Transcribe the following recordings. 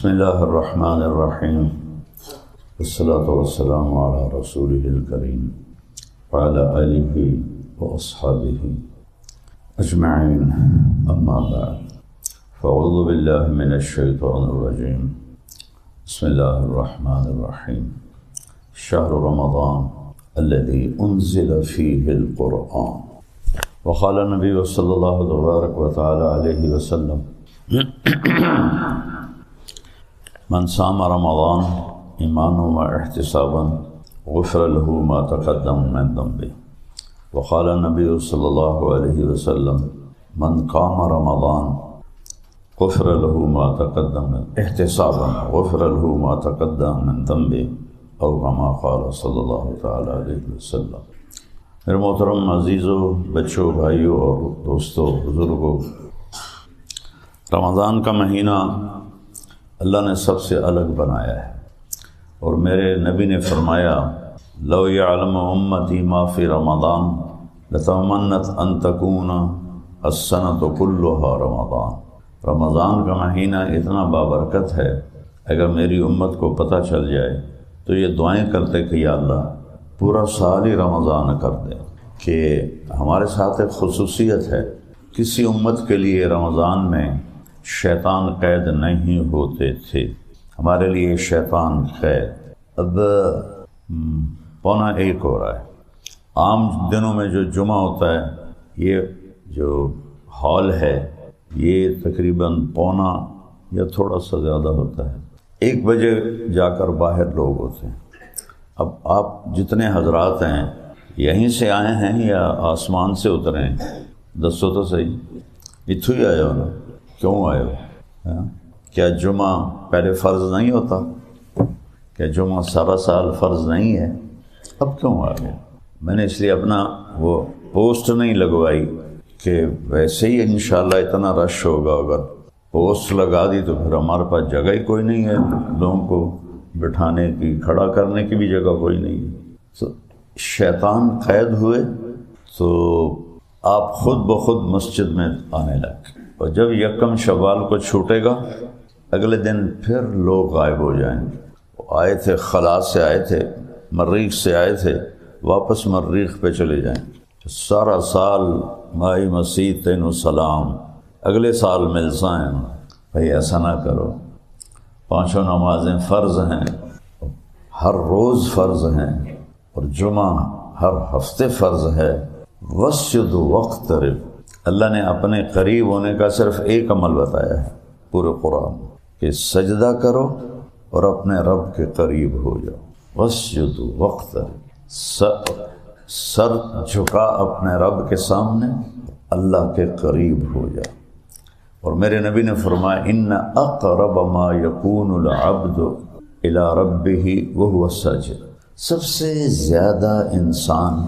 بسم اللہ الرحمن الرحیم والصلاة والسلام علی رسولہ الکریم وعلی آلہ واصحابہ اجمعین، اما بعد فاعوذ باللہ من الشیطان الرجیم۔ بسم اللہ الرحمن الرحیم۔ شہر رمضان الذی انزل فیہ القرآن، وقال النبی صلی اللہ تبارک و تعالی علیہ وسلم من صام رمضان ایمانا و احتسابا غفر له ما تقدم من ذنبه، وقال النبی صلی اللہ علیہ وسلم من قام رمضان غفر له ما تقدم احتسابا غفر له ما تقدم من ذنبه، او كما قال صلی اللہ تعالی علیہ وسلم۔ میرے محترم عزیزوں، بچوں، بھائیوں اور دوستوں، بزرگوں، رمضان کا مہینہ اللہ نے سب سے الگ بنایا ہے، اور میرے نبی نے فرمایا لو یعلم امتی ما فی رمضان لتمنت ان تکون السنۃ کلھا رمضان۔ رمضان کا مہینہ اتنا بابرکت ہے، اگر میری امت کو پتہ چل جائے تو یہ دعائیں کرتے کہ یا اللہ پورا سال ہی رمضان کر دے۔ کہ ہمارے ساتھ ایک خصوصیت ہے، کسی امت کے لیے رمضان میں شیطان قید نہیں ہوتے تھے، ہمارے لیے شیطان قید۔ اب 1:15 ہو رہا ہے۔ عام دنوں میں جو جمعہ ہوتا ہے، یہ جو ہال ہے یہ تقریباً 1:15 یا تھوڑا سا زیادہ ہوتا ہے، 1 بجے جا کر باہر لوگ ہوتے ہیں۔ اب آپ جتنے حضرات ہیں یہیں سے آئے ہیں یا آسمان سے اترے ہیں؟ دسو تو صحیح، اتھو ہی آئے ہو نا؟ کیوں آئے ہو؟ کیا جمعہ پہلے فرض نہیں ہوتا؟ کیا جمعہ سارا سال فرض نہیں ہے؟ اب کیوں آ گیا؟ میں نے اس لیے اپنا وہ پوسٹ نہیں لگوائی کہ ویسے ہی انشاءاللہ اتنا رش ہوگا، اگر پوسٹ لگا دی تو پھر ہمارے پاس جگہ ہی کوئی نہیں ہے، لوگوں کو بٹھانے کی، کھڑا کرنے کی بھی جگہ کوئی نہیں ہے۔ تو شیطان قید ہوئے تو آپ خود بخود مسجد میں آنے لگے، اور جب یکم شوال کو چھوٹے گا اگلے دن پھر لوگ غائب ہو جائیں گے۔ وہ آئے تھے خلا سے، آئے تھے مریخ سے، آئے تھے واپس مریخ پہ چلے جائیں گے۔ سارا سال مائی مسیح تینو سلام، اگلے سال ملسائیں۔ بھائی ایسا نہ کرو، 5 نمازیں فرض ہیں، ہر روز فرض ہیں، اور جمعہ ہر ہفتے فرض ہے۔ وسجد واقترب، اللہ نے اپنے قریب ہونے کا صرف ایک عمل بتایا ہے پورے قرآن، کہ سجدہ کرو اور اپنے رب کے قریب ہو جاؤ۔ وسجد واقترب، سر جھکا اپنے رب کے سامنے، اللہ کے قریب ہو جاؤ۔ اور میرے نبی نے فرمایا ان اقرب ما یکون العبد الی ربہ وہو ساجد، سب سے زیادہ انسان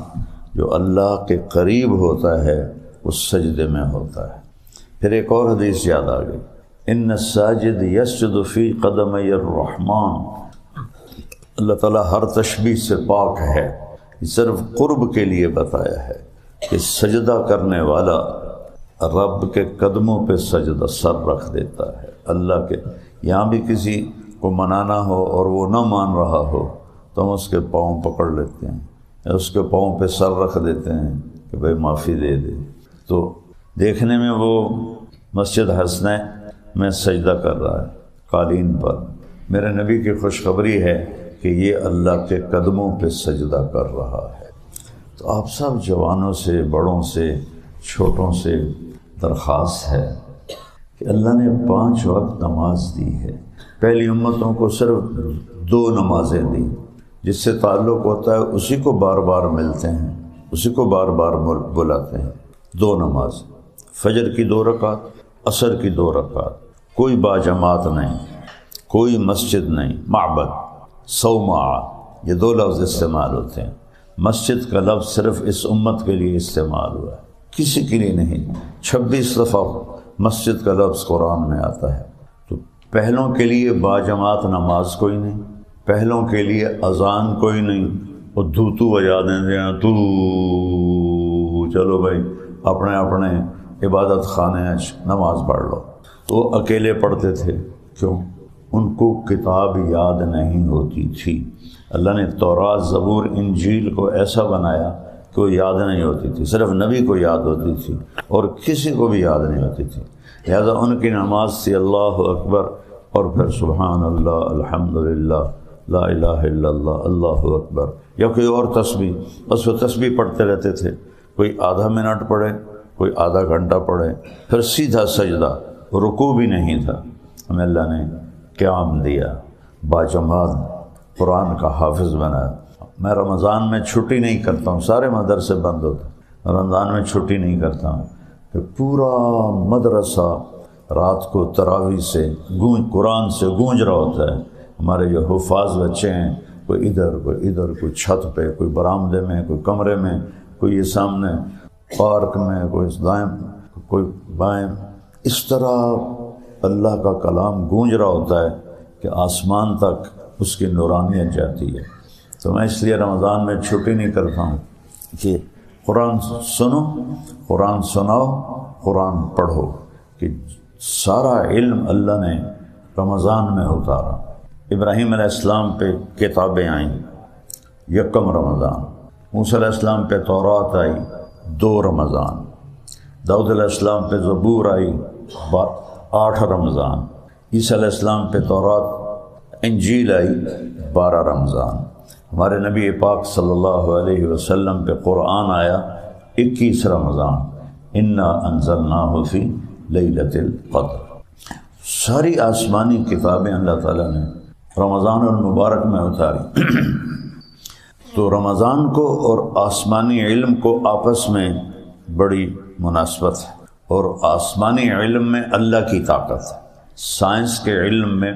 جو اللہ کے قریب ہوتا ہے اس سجدے میں ہوتا ہے۔ پھر ایک اور حدیث یاد آ گئی، ان الساجد یسجد فی قدمی الرحمن، اللہ تعالیٰ ہر تشبیہ سے پاک ہے، یہ صرف قرب کے لیے بتایا ہے کہ سجدہ کرنے والا رب کے قدموں پہ سجدہ سر رکھ دیتا ہے۔ اللہ کے یہاں بھی کسی کو منانا ہو اور وہ نہ مان رہا ہو تو ہم اس کے پاؤں پکڑ لیتے ہیں، یا اس کے پاؤں پہ سر رکھ دیتے ہیں کہ بھائی معافی دے دے۔ تو دیکھنے میں وہ مسجد حسنہ میں سجدہ کر رہا ہے قالین پر، میرے نبی کی خوشخبری ہے کہ یہ اللہ کے قدموں پہ سجدہ کر رہا ہے۔ تو آپ سب جوانوں سے، بڑوں سے، چھوٹوں سے درخواست ہے کہ اللہ نے 5 وقت نماز دی ہے، پہلی امتوں کو صرف 2 نمازیں دی، جس سے تعلق ہوتا ہے اسی کو بار بار ملتے ہیں، اسی کو بار بار بلاتے ہیں۔ 2 نماز، فجر کی 2 رکعت، عصر کی 2 رکعت، کوئی باجماعت نہیں، کوئی مسجد نہیں، معبد، صومعہ، یہ 2 لفظ استعمال ہوتے ہیں۔ مسجد کا لفظ صرف اس امت کے لیے استعمال ہوا ہے، کسی کے لیے نہیں۔ 26 دفعہ مسجد کا لفظ قرآن میں آتا ہے۔ تو پہلوں کے لیے باجماعت نماز کوئی نہیں، پہلوں کے لیے اذان کوئی نہیں، وہ دھوتو بجا دیں تو چلو بھائی اپنے اپنے عبادت خانے نماز پڑھ لو۔ وہ اکیلے پڑھتے تھے، کیوں؟ ان کو کتاب یاد نہیں ہوتی تھی۔ اللہ نے تورات، زبور، انجیل کو ایسا بنایا کہ وہ یاد نہیں ہوتی تھی، صرف نبی کو یاد ہوتی تھی اور کسی کو بھی یاد نہیں ہوتی تھی۔ لہذا ان کی نماز تھی اللہ اکبر اور پھر سبحان اللہ، الحمدللہ، لا الہ الا اللہ، اللہ اکبر، یا کوئی اور تسبیح، بس وہ تسبیح پڑھتے رہتے تھے۔ کوئی آدھا منٹ پڑھے، کوئی آدھا گھنٹہ پڑھے، پھر سیدھا سجدہ، رکوع بھی نہیں تھا۔ ہمیں اللہ نے قیام دیا، باجماعت قرآن کا حافظ بنایا۔ میں رمضان میں چھٹی نہیں کرتا ہوں، سارے مدرسے بند ہوتے ہیں، رمضان میں چھٹی نہیں کرتا ہوں، کہ پورا مدرسہ رات کو تراویح سے قرآن سے گونج رہا ہوتا ہے۔ ہمارے جو حفاظ بچے ہیں، کوئی ادھر کوئی ادھر، کوئی چھت پہ، کوئی برآمدے میں، کوئی کمرے میں، کوئی یہ سامنے پارک میں، کوئی دائیں کوئی بائیں، اس طرح اللہ کا کلام گونج رہا ہوتا ہے کہ آسمان تک اس کی نورانیت جاتی ہے۔ تو میں اس لیے رمضان میں چھٹی نہیں کرتا ہوں کہ قرآن سنو، قرآن سناؤ، قرآن پڑھو، کہ سارا علم اللہ نے رمضان میں اتارا۔ ابراہیم علیہ السلام پہ کتابیں آئیں یکم رمضان، موسیٰ علیہ السلام پہ تورات آئی 2 رمضان، داؤد علیہ السلام پہ زبور آئی 8 رمضان، عیسیٰ علیہ السلام پہ تورات انجیل آئی 12 رمضان، ہمارے نبی پاک صلی اللہ علیہ وسلم پہ قرآن آیا 21 رمضان، انا انزلناہ فی لیلۃ القدر۔ ساری آسمانی کتابیں اللہ تعالیٰ نے رمضان المبارک میں اتاری۔ تو رمضان کو اور آسمانی علم کو آپس میں بڑی مناسبت ہے، اور آسمانی علم میں اللہ کی طاقت ہے، سائنس کے علم میں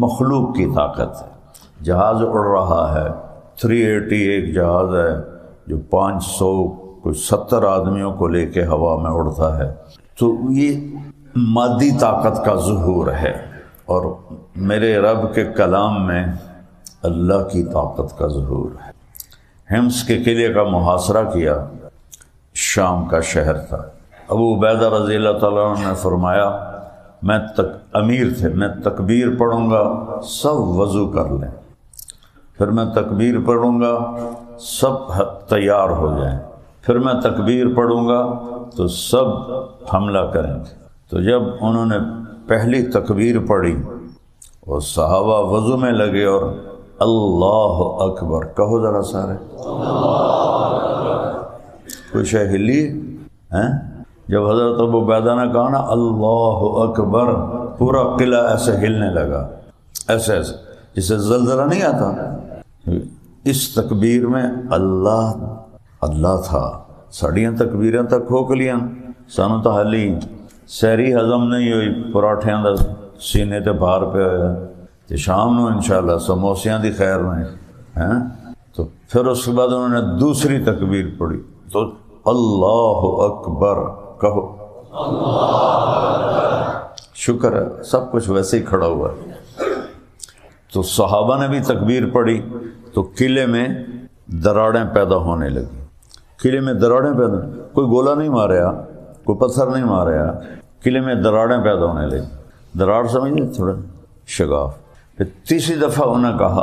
مخلوق کی طاقت ہے۔ جہاز اڑ رہا ہے، 380 ایک جہاز ہے جو 570 آدمیوں کو لے کے ہوا میں اڑتا ہے۔ تو یہ مادی طاقت کا ظہور ہے، اور میرے رب کے کلام میں اللہ کی طاقت کا ظہور ہے۔ حمص کے قلعے کا محاصرہ کیا، شام کا شہر تھا۔ ابو عبیدہ رضی اللہ تعالیٰ عنہ نے فرمایا، میں امیر تھے، میں تکبیر پڑھوں گا سب وضو کر لیں، پھر میں تکبیر پڑھوں گا سب تیار ہو جائیں، پھر میں تکبیر پڑھوں گا تو سب حملہ کریں گے۔ تو جب انہوں نے پہلی تکبیر پڑھی اور صحابہ وضو میں لگے اور اللہ اکبر، کہو ذرا سارے، کوئی شے ہلی ہیں؟ جب حضرت ابو عبیدہ نے کہا نا اللہ اکبر، پورا قلعہ ایسے ہلنے لگا، ایسے ایسے جسے زلزلہ نہیں آتا۔ اس تکبیر میں اللہ تھا۔ ساڑیاں تکبیراں تک کھوکلیاں سانو تو حالی سہری ہضم نہیں ہوئی، پراٹھیاں دا سینے تے بھار پہ ہویا، تے شام نو انشاءاللہ سموسیاں دی خیر نہیں ہیں۔ تو پھر اس کے بعد انہوں نے دوسری تکبیر پڑھی تو اللہ اکبر، کہو شکر ہے سب کچھ ویسے ہی کھڑا ہوا ہے۔ تو صحابہ نے بھی تکبیر پڑھی تو قلعے میں دراڑیں پیدا ہونے لگی، قلعے میں دراڑیں پیدا، کوئی گولا نہیں ماریا، کوئی پتھر نہیں ماریا، قلعے میں دراڑیں پیدا ہونے لگی۔ دراڑ سمجھے تھوڑا شگاف۔ پھر تیسری دفعہ انہوں نے کہا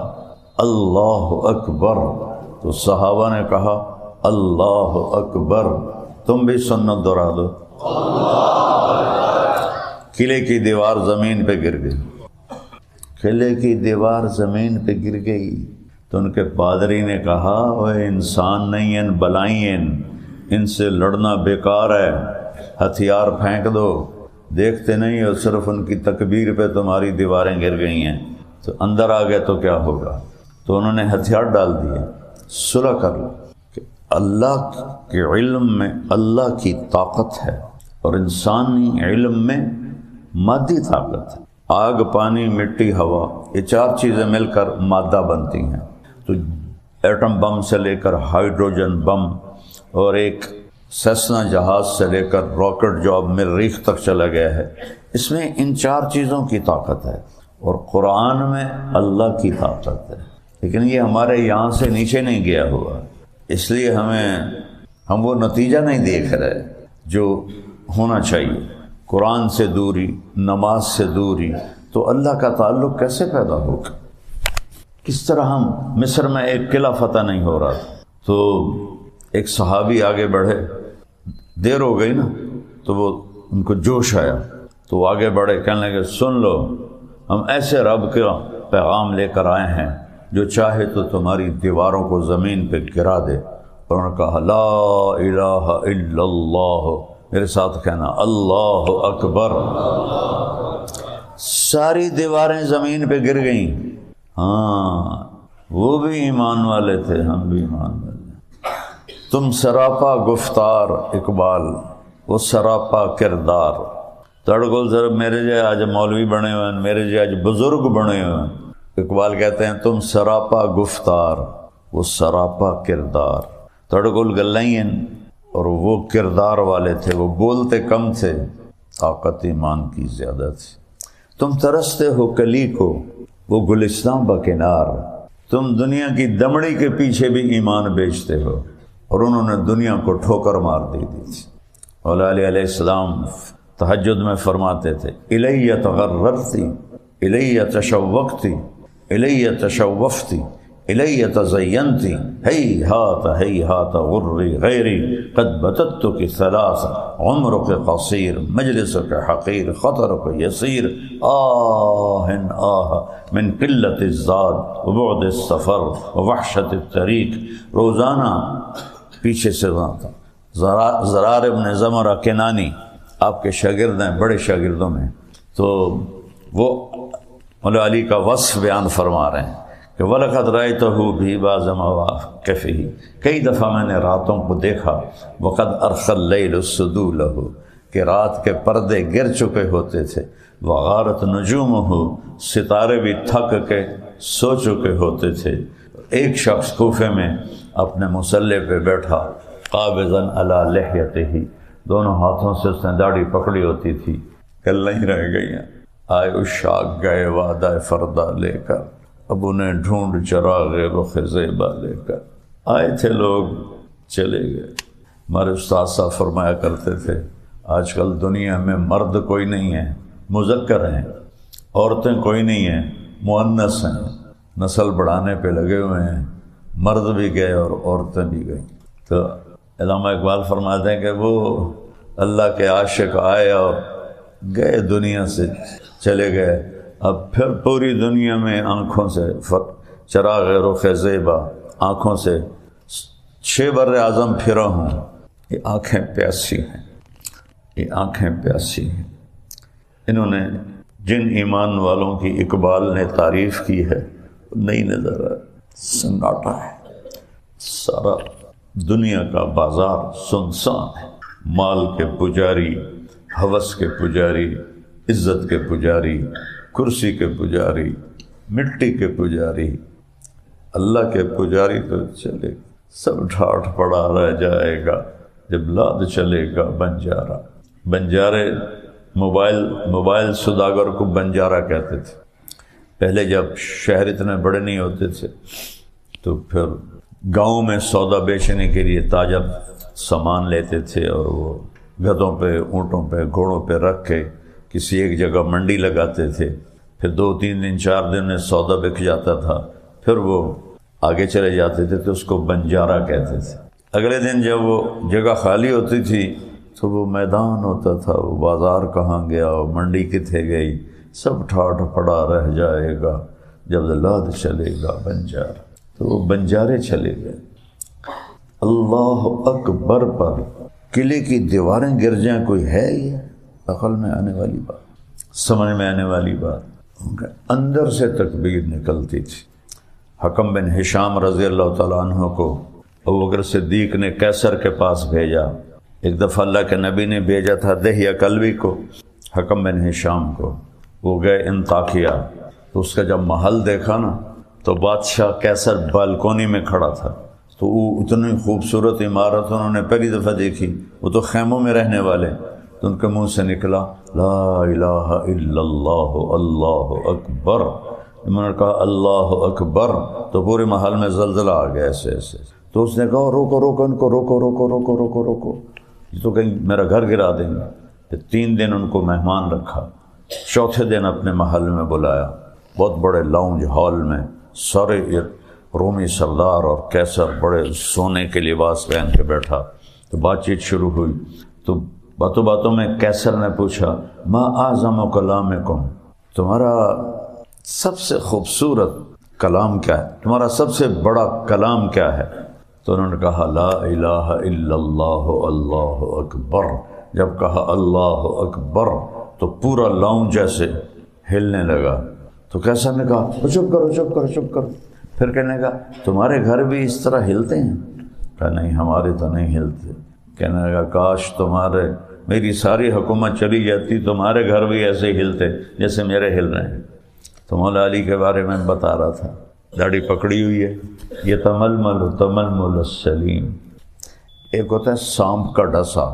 اللہ اکبر، تو صحابہ نے کہا اللہ اکبر، تم بھی سنت دہرا دو۔ قلعے کی دیوار زمین پہ گر گئی، قلعے کی دیوار زمین پہ گر گئی۔ تو ان کے پادری نے کہا وہ انسان نہیں ہیں، بلائیں، ان سے لڑنا بیکار ہے، ہتھیار پھینک دو، دیکھتے نہیں ہو صرف ان کی تکبیر پہ تمہاری دیواریں گر گئی ہیں، تو اندر آ گئے تو کیا ہوگا۔ تو انہوں نے ہتھیار ڈال دیے، صلح کر لو کہ اللہ کے علم میں اللہ کی طاقت ہے اور انسانی علم میں مادی طاقت ہے۔ آگ، پانی، مٹی، ہوا، یہ 4 چیزیں مل کر مادہ بنتی ہیں۔ تو ایٹم بم سے لے کر ہائیڈروجن بم اور ایک سیسنا جہاز سے لے کر راکٹ جو اب مریخ تک چلا گیا ہے، اس میں ان 4 چیزوں کی طاقت ہے، اور قرآن میں اللہ کی طاقت ہے، لیکن یہ ہمارے یہاں سے نیچے نہیں گیا ہوا، اس لیے ہم وہ نتیجہ نہیں دیکھ رہے جو ہونا چاہیے۔ قرآن سے دوری، نماز سے دوری، تو اللہ کا تعلق کیسے پیدا ہوگا؟ کس طرح ہم مصر میں ایک قلعہ فتح نہیں ہو رہا تو ایک صحابی آگے بڑھے، دیر ہو گئی نا تو وہ ان کو جوش آیا تو وہ آگے بڑھے، کہنے لگے سن لو، ہم ایسے رب کا پیغام لے کر آئے ہیں جو چاہے تو تمہاری دیواروں کو زمین پہ گرا دے۔ اور انہوں نے کہا لا الہ الا اللہ، میرے ساتھ کہنا اللہ اکبر۔ ساری دیواریں زمین پہ گر گئیں۔ ہاں وہ بھی ایمان والے تھے، ہم بھی ایمان والے۔ تم سراپا گفتار اقبال، وہ سراپا کردار۔ تڑگل ضرب میرے جائے آج مولوی بنے ہوئے ہیں، میرے جائے آج بزرگ بنے ہوئے ہیں۔ اقبال کہتے ہیں تم سراپا گفتار، وہ سراپا کردار۔ تڑگل گلائیں اور وہ کردار والے تھے، وہ بولتے کم تھے، طاقت ایمان کی زیادہ تھی۔ تم ترستے ہو کلی کو، وہ گلستان بکنار۔ تم دنیا کی دمڑی کے پیچھے بھی ایمان بیچتے ہو، اور انہوں نے دنیا کو ٹھوکر مار دی تھی۔ مولا علی علیہ السلام تہجد میں فرماتے تھے الیہ تغررتی، الیہ تشوقتی، الیہ تشوفتی، الیہ تزینتی، ہیہات غری غیری قد بتتک ثلاث، عمرک قصیر مجلسک حقیر خطرک یسیر، آہ آہ من قلت الزاد وبعد السفر ووحشت الطریق۔ روزانہ پیچھے سے زرار ابن زمرہ کنانی آپ کے شاگرد ہیں، بڑے شاگردوں میں، تو وہ مولا علی کا وصف بیان فرما رہے ہیں کہ وَلَقَدْ رَأَيْتُهُ فِي بَعْضِ مَوَاقِفِهِ، کئی دفعہ میں نے راتوں کو دیکھا، وَقَدْ أَرْخَى اللَّيْلُ السُّدُوْ لَهُ، کہ رات کے پردے گر چکے ہوتے تھے، وَغَارَتْ نُجُومُهُ، ستارے بھی تھک کے سو چکے ہوتے تھے۔ ایک شخص کوفے میں اپنے مصلی پہ بیٹھا، قابضاً علی لحیتہ، دونوں ہاتھوں سے اس نے داڑھی پکڑی ہوتی تھی، کل نہیں رہ گئی ہیں۔ آئے اشاق گئے وعدہ فردہ لے کر، اب انہیں ڈھونڈ چراغ رخ زیبا لے کر۔ آئے تھے لوگ چلے گئے۔ ہمارے استاد صاحب فرمایا کرتے تھے آج کل دنیا میں مرد کوئی نہیں ہے، مذکر ہیں، عورتیں کوئی نہیں ہیں، مؤنث ہیں، نسل بڑھانے پہ لگے ہوئے ہیں، مرد بھی گئے اور عورتیں بھی گئیں۔ تو علامہ اقبال فرماتے ہیں کہ وہ اللہ کے عاشق آئے اور گئے، دنیا سے چلے گئے، اب پھر پوری دنیا میں آنکھوں سے چراغ رخ زیبا، آنکھوں سے 6 بر اعظم پھرا ہوں، یہ آنکھیں پیاسی ہیں، یہ آنکھیں پیاسی ہیں۔ انہوں نے جن ایمان والوں کی اقبال نے تعریف کی ہے نہیں نظر آیا، سناٹا ہے، سارا دنیا کا بازار سنسان ہے، مال کے پجاری، ہوس کے پجاری، عزت کے پجاری، کرسی کے پجاری، مٹی کے پجاری، اللہ کے پجاری تو چلے سب ٹھاٹھ پڑا رہ جائے گا جب لاد چلے گا بنجارا۔ بنجارے موبائل سوداگر کو بنجارا کہتے تھے۔ پہلے جب شہر اتنے بڑے نہیں ہوتے تھے تو پھر گاؤں میں سودا بیچنے کے لیے تاجر سامان لیتے تھے اور وہ گدھوں پہ، اونٹوں پہ، گھوڑوں پہ رکھ کے کسی ایک جگہ منڈی لگاتے تھے، پھر 2-3 دن 4 دن میں سودا بک جاتا تھا، پھر وہ آگے چلے جاتے تھے تو اس کو بنجارا کہتے تھے۔ اگلے دن جب وہ جگہ خالی ہوتی تھی تو وہ میدان ہوتا تھا، وہ بازار کہاں گیا، وہ منڈی کتنے گئی، سب ٹھاٹھ پڑا رہ جائے گا جب لاد چلے گا بنجار۔ تو وہ بنجارے چلے گئے۔ اللہ اکبر پر قلعے کی دیواریں گر جائیں کوئی ہے یہ عقل میں آنے والی بات، سمجھ میں آنے والی بات؟ اندر سے تکبیر نکلتی تھی۔ حکم بن ہشام رضی اللہ تعالیٰ عنہ کو ابوبکر صدیق نے قیصر کے پاس بھیجا۔ ایک دفعہ اللہ کے نبی نے بھیجا تھا دہیہ کلبی کو، حکم بن ہشام کو، وہ گئے انطاکیہ، تو اس کا جب محل دیکھا نا تو بادشاہ قیصر بالکونی میں کھڑا تھا، تو وہ اتنی خوبصورت عمارت انہوں نے پہلی دفعہ دیکھی، وہ تو خیموں میں رہنے والے، تو ان کے منہ سے نکلا لا الہ الا اللہ اللہ اکبر۔ انہوں نے کہا اللہ اکبر تو پورے محل میں زلزلہ آ گیا ایسے ایسے۔ تو اس نے کہا روکو روکو ان کو، روکو روکو روکو روکو روکو، یہ تو کہیں میرا گھر گرا دیں گے۔ پھر 3 دن ان کو مہمان رکھا، چوتھے دن اپنے محل میں بلایا، بہت بڑے لاؤنج ہال میں، سارے رومی سردار اور کیسر بڑے سونے کے لباس پہن کے بیٹھا، تو بات چیت شروع ہوئی۔ تو باتوں باتوں میں کیسر نے پوچھا ما اعظم کلامکم، تمہارا سب سے خوبصورت کلام کیا ہے، تمہارا سب سے بڑا کلام کیا ہے؟ تو انہوں نے کہا لا الہ الا اللہ اللہ اکبر۔ جب کہا اللہ اکبر تو پورا لاؤنج جیسے ہلنے لگا۔ تو کیسر نے کہا چپ کرو چپ کرو چپ کرو۔ پھر کہنے لگا تمہارے گھر بھی اس طرح ہلتے ہیں؟ کہا نہیں ہمارے تو نہیں ہلتے۔ کہنے لگا کاش تمہارے میری ساری حکومت چلی جاتی تمہارے گھر بھی ایسے ہی ہلتے جیسے میرے ہل رہے ہیں۔ تو مولا علی کے بارے میں بتا رہا تھا، داڑھی پکڑی ہوئی ہے، یہ تململ تململ السلیم۔ ایک ہوتا ہے سانپ کا ڈسا،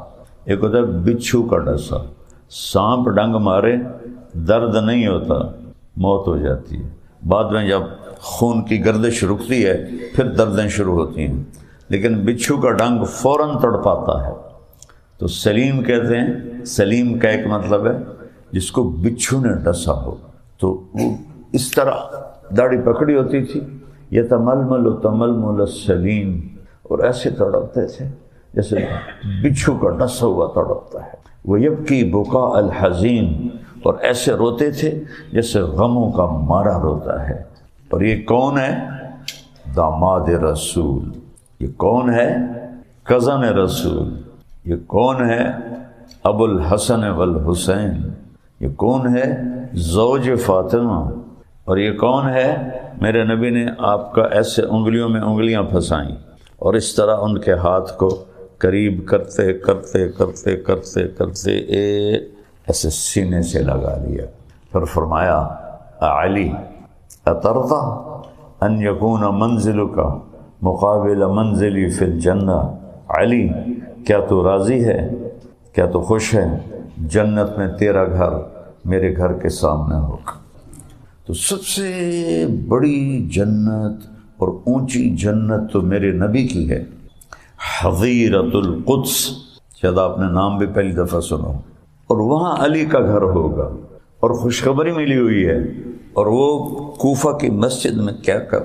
ایک ہوتا ہے بچھو کا ڈسا۔ سانپ ڈنگ مارے درد نہیں ہوتا، موت ہو جاتی ہے، بعد میں جب خون کی گردش رکتی ہے پھر دردیں شروع ہوتی ہیں، لیکن بچھو کا ڈنگ فوراً تڑپاتا ہے۔ تو سلیم کہتے ہیں، سلیم کا ایک مطلب ہے جس کو بچھو نے ڈسا ہو۔ تو وہ اس طرح داڑھی پکڑی ہوتی تھی، یہ تململ تململ السلیم، اور ایسے تڑپتے تھے جیسے بچھو کا ڈسا ہوا تڑپتا ہے۔ وہ یبکی بکاء الحزین، اور ایسے روتے تھے جیسے غموں کا مارا روتا ہے۔ اور یہ کون ہے؟ داماد رسول۔ یہ کون ہے؟ کزن رسول۔ یہ کون ہے؟ ابو الحسن والحسین۔ یہ کون ہے؟ زوج فاطمہ۔ اور یہ کون ہے؟ میرے نبی نے آپ کا ایسے انگلیوں میں انگلیاں پھنسائیں اور اس طرح ان کے ہاتھ کو قریب کرتے کرتے کرتے کرتے کرتے ایسے سینے سے لگا لیا۔ پھر فرمایا علی اترضى ان یکون منزلک مقابل منزلی فی الجنہ، علی کیا تو راضی ہے، کیا تو خوش ہے جنت میں تیرا گھر میرے گھر کے سامنے ہوگا؟ تو سب سے بڑی جنت اور اونچی جنت تو میرے نبی کی ہے، حظیرۃ القدس، شاید آپ نے نام بھی پہلی دفعہ سنا، اور وہاں علی کا گھر ہوگا، اور خوشخبری ملی ہوئی ہے، اور وہ کوفہ کی مسجد میں کیا کر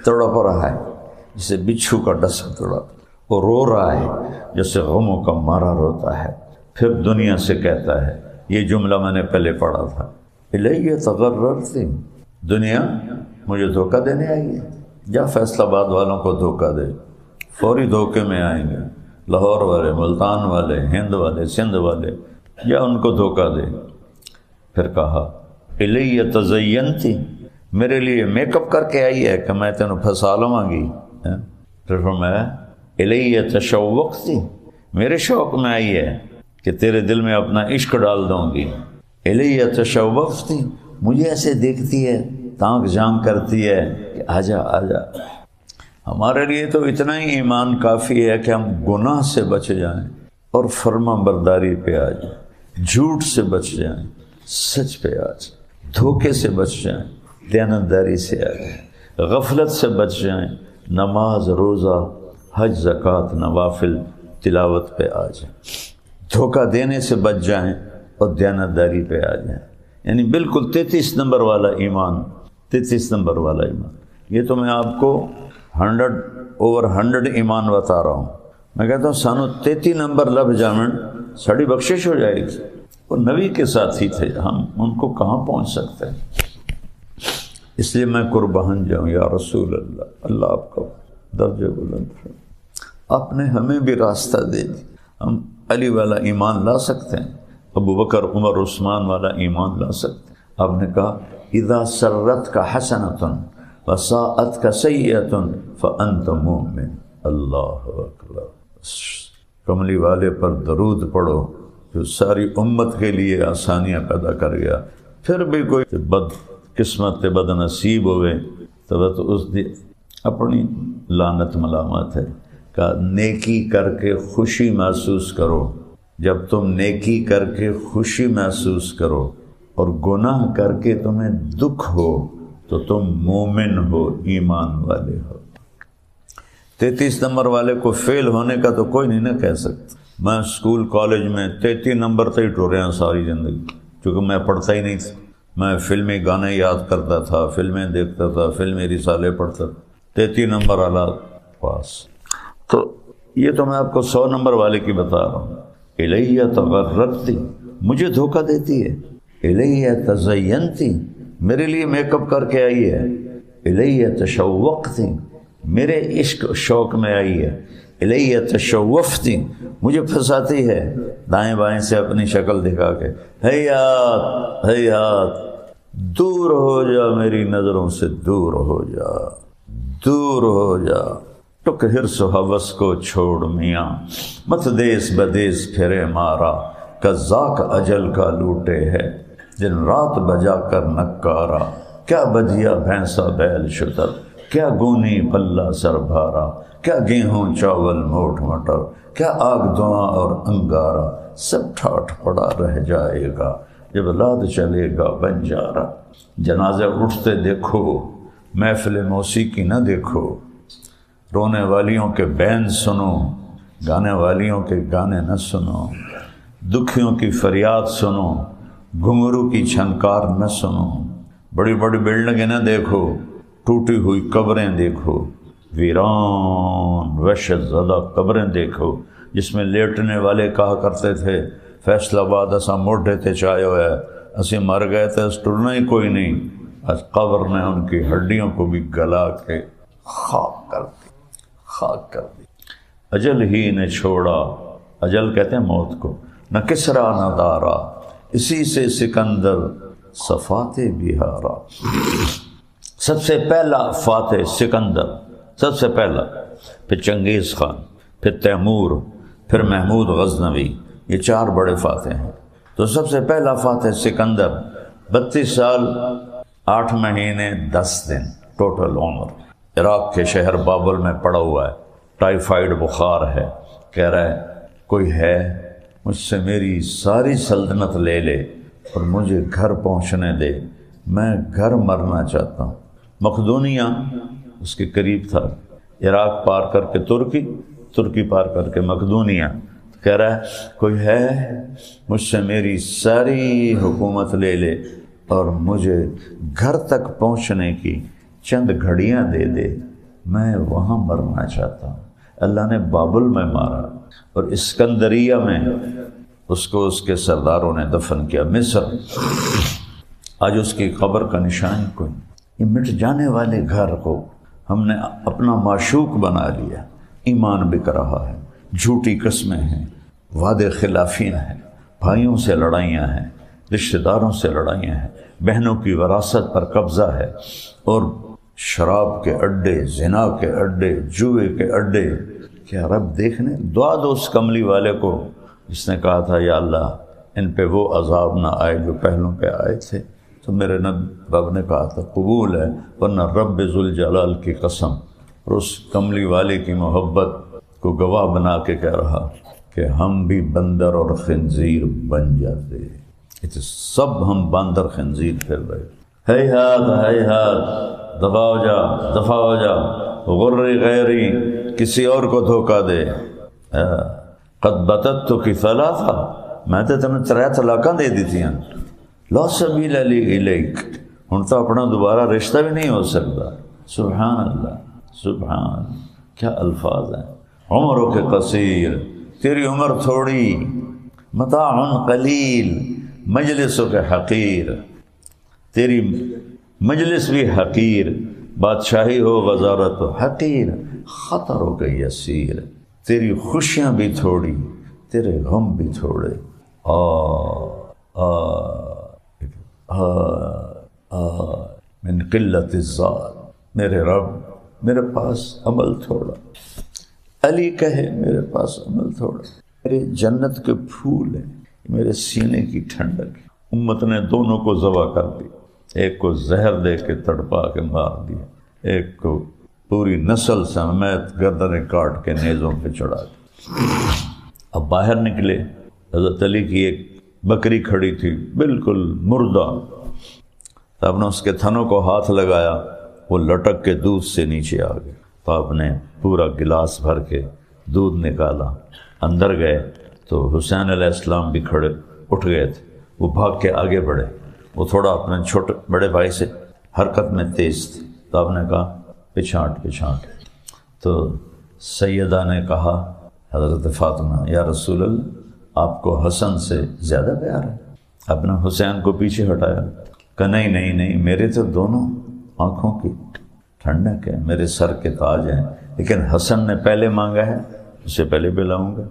تڑپ رہا ہے جسے بچھو کا ڈسا تڑپ، اور رو رہا ہے جیسے غموں کا مارا روتا ہے۔ پھر دنیا سے کہتا ہے، یہ جملہ میں نے پہلے پڑھا تھا، الیہ تغررتی، دنیا مجھے دھوکہ دینے آئی ہے، جا فیصل آباد والوں کو دھوکہ دے، فوری دھوکے میں آئیں گے، لاہور والے، ملتان والے، ہند والے، سندھ والے، یا ان کو دھوکہ دے۔ پھر کہا الیہ تزینتی، میرے لیے میک اپ کر کے آئی ہے کہ میں تینوں پھنسا لوں گی۔ پھر فرمایا الیہ تشوقتی، میرے شوق میں آئی ہے کہ تیرے دل میں اپنا عشق ڈال دوں گی۔ الیہ تشوقتی، مجھے ایسے دیکھتی ہے، تانک جھانک کرتی ہے کہ آجا آجا۔ ہمارے لیے تو اتنا ہی ایمان کافی ہے کہ ہم گناہ سے بچ جائیں اور فرما برداری پہ آ جائیں، جھوٹ سے بچ جائیں، سچ پہ آ جائیں، دھوکے سے بچ جائیں، دیانتداری سے آ جائیں، غفلت سے بچ جائیں، نماز روزہ حج زکوٰۃ نوافل تلاوت پہ آ جائیں، دھوکہ دینے سے بچ جائیں اور دیانتداری پہ آ جائیں۔ یعنی بالکل 33 نمبر والا ایمان، 33 نمبر والا ایمان۔ یہ تو میں آپ کو 100 ایمان بتا رہا ہوں۔ میں کہتا ہوں سانو 33 نمبر لب جامن ساڑی بخشش ہو جائے گی۔ وہ نبی کے ساتھ ہی تھے، ہم ان کو کہاں پہنچ سکتے ہیں؟ اس لیے میں قربان جاؤں یا رسول اللہ، اللہ آپ کا درجہ بلند فرمائے۔ آپ نے ہمیں بھی راستہ دے دی، ہم علی والا ایمان لا سکتے ہیں، ابو بکر عمر عثمان والا ایمان لا سکتے ہیں۔ آپ نے کہا اذا سرت کا حسنۃ وساءت کا سیئۃ فانت مؤمن۔ اللہ اکبر، کملی والے پر درود پڑھو جو ساری امت کے لیے آسانیاں پیدا کر گیا۔ پھر بھی کوئی بد قسمت بد نصیب ہوئے تو اس دی اپنی لعنت ملامت ہے۔ کہ نیکی کر کے خوشی محسوس کرو، جب تم نیکی کر کے خوشی محسوس کرو اور گناہ کر کے تمہیں دکھ ہو تو تم مومن ہو، ایمان والے ہو۔ 33 نمبر والے کو فیل ہونے کا تو کوئی نہیں نہ کہہ سکتا۔ میں اسکول کالج میں 33 نمبر تک ہی ٹورے ہیں ساری زندگی، چونکہ میں پڑھتا ہی نہیں تھا، میں فلمی گانے یاد کرتا تھا، فلمیں دیکھتا تھا، فلمی رسالے پڑھتا تھا، 33 نمبر اعلیٰ پاس۔ تو یہ تو میں آپ کو 100 نمبر والے کی بتا رہا ہوں۔ الیہ تغربتی، مجھے دھوکہ دیتی ہے، الیہ تزینتی، میرے لیے میک اپ کر کے آئی ہے، الیہ تشوقتی، میرے عشق شوق میں آئی ہے، الیہ تشوفتی، مجھے پھنساتی ہے دائیں بائیں سے اپنی شکل دکھا کے، ہیات ہیات، دور ہو جا میری نظروں سے، دور ہو جا، دور ہو جا، ٹک حرص و ہوس کو چھوڑ میاں، مت دیس بدیس پھرے مارا، قذاق اجل کا لوٹے ہے، دن رات بجا کر نکارا، کیا بدیا بھینسا بیل شتر، کیا گونی پلہ سر بھارا، کیا گیہوں چاول موٹ مٹر، کیا آگ دھواں اور انگارا، سب ٹھاٹھ پڑا رہ جائے گا جب لاد چلے گا بنجارا۔ جنازے اٹھتے دیکھو، محفل موسیقی نہ دیکھو، رونے والیوں کے بین سنو، گانے والیوں کے گانے نہ سنو، دکھیوں کی فریاد سنو، گھنگرو کی چھنکار نہ سنو، بڑی بڑی بلڈنگیں نہ دیکھو، ٹوٹی ہوئی قبریں دیکھو، ویران وحشت زدہ قبریں دیکھو، جس میں لیٹنے والے کہا کرتے تھے فیصل آباد اساں موڈے تے چاہے ہوئے اسی مر گئے تھے، اس ٹرنا ہی کوئی نہیں، آج قبر نے ان کی ہڈیوں کو بھی گلا کے خاک کر دی، خاک کر دی۔ اجل ہی نے چھوڑا، اجل کہتے ہیں موت کو، نہ کسرا نہ دارا، اسی سے سکندر صفات بہارا۔ سب سے پہلا فاتح سکندر، سب سے پہلا، پھر چنگیز خان، پھر تیمور، پھر محمود غزنوی، یہ 4 بڑے فاتح ہیں۔ تو سب سے پہلا فاتح سکندر، 32 سال 8 مہینے 10 دن ٹوٹل عمر، عراق کے شہر بابل میں پڑا ہوا ہے، ٹائیفائیڈ بخار ہے، کہہ رہا ہے کوئی ہے مجھ سے میری ساری سلطنت لے لے اور مجھے گھر پہنچنے دے، میں گھر مرنا چاہتا ہوں۔ مقدونیہ اس کے قریب تھا، عراق پار کر کے ترکی، ترکی پار کر کے مقدونیہ، کہہ رہا ہے کوئی ہے مجھ سے میری ساری حکومت لے لے اور مجھے گھر تک پہنچنے کی چند گھڑیاں دے دے، میں وہاں مرنا چاہتا ہوں۔ اللہ نے بابل میں مارا اور اسکندریہ میں اس کو اس کے سرداروں نے دفن کیا۔ مصر آج اس کی قبر کا نشان کوئی، یہ مٹ جانے والے گھر کو ہم نے اپنا معشوق بنا لیا، ایمان بک رہا ہے، جھوٹی قسمیں ہیں، وعدے خلافیاں ہیں، بھائیوں سے لڑائیاں ہیں، رشتہ داروں سے لڑائیاں ہیں، بہنوں کی وراثت پر قبضہ ہے، اور شراب کے اڈے، زنا کے اڈے، جوئے کے اڈے۔ کیا رب دیکھنے؟ دعا دو اس کملی والے کو جس نے کہا تھا یا اللہ ان پہ وہ عذاب نہ آئے جو پہلوں پہ آئے تھے۔ تو میرے رب نے کہا تھا قبول ہے، ورنہ رب ذوالجلال کی قسم، اور اس کملی والے کی محبت کو گواہ بنا کے کہہ رہا کہ ہم بھی بندر اور خنزیر بن جاتے، سب ہم بندر خنزیر پھر رہے۔ ہے ہاتھ دفاع ہو جا، دفاع ہو جا، غری غیری، کسی اور کو دھوکہ دے۔ قد بتت کی ثلاثہ، میں تو تمہیں 3 طلاقاں دے دی تھیں، لا سبیل لی الیک، ہن تو اپنا دوبارہ رشتہ بھی نہیں ہو سکتا۔ سبحان اللہ، سبحان، کیا الفاظ ہیں۔ عمروں کے قصیر، تیری عمر تھوڑی، متاع قلیل، مجلسوں کے حقیر، تیری مجلس بھی حقیر، بادشاہی ہو وزارت ہو حقیر، خطروں کے یسیر، تیری خوشیاں بھی تھوڑی، تیرے غم بھی تھوڑے۔ من قلت الزاد، میرے رب میرے پاس عمل تھوڑا، علی کہے میرے پاس عمل تھوڑا، میرے جنت کے پھول ہیں، میرے سینے کی ٹھنڈک۔ امت نے دونوں کو ذبح کر دی، ایک کو زہر دے کے تڑپا کے مار دیا، ایک کو پوری نسل سمیت گردنیں کاٹ کے نیزوں پہ چڑھا دی۔ اب باہر نکلے، حضرت علی کی ایک بکری کھڑی تھی بالکل مردہ، تو آپ نے اس کے تھنوں کو ہاتھ لگایا، وہ لٹک کے دودھ سے نیچے آ گئے، تو آپ نے پورا گلاس بھر کے دودھ نکالا، اندر گئے تو حسین علیہ السلام بھی کھڑے اٹھ گئے تھے، وہ بھاگ کے آگے بڑھے، وہ تھوڑا اپنے چھوٹے بڑے بھائی سے حرکت میں تیز تھی، تو آپ نے کہا پچھاٹ پچھاٹ۔ تو سیدہ نے کہا حضرت فاطمہ، یا رسول اللہ آپ کو حسن سے زیادہ پیار ہے؟ اپنا حسین کو پیچھے ہٹایا، کہ نہیں نہیں نہیں، میرے تو دونوں آنکھوں کی ٹھنڈک ہے، میرے سر کے تاج ہیں، لیکن حسن نے پہلے مانگا ہے، اسے پہلے پلاؤں گا،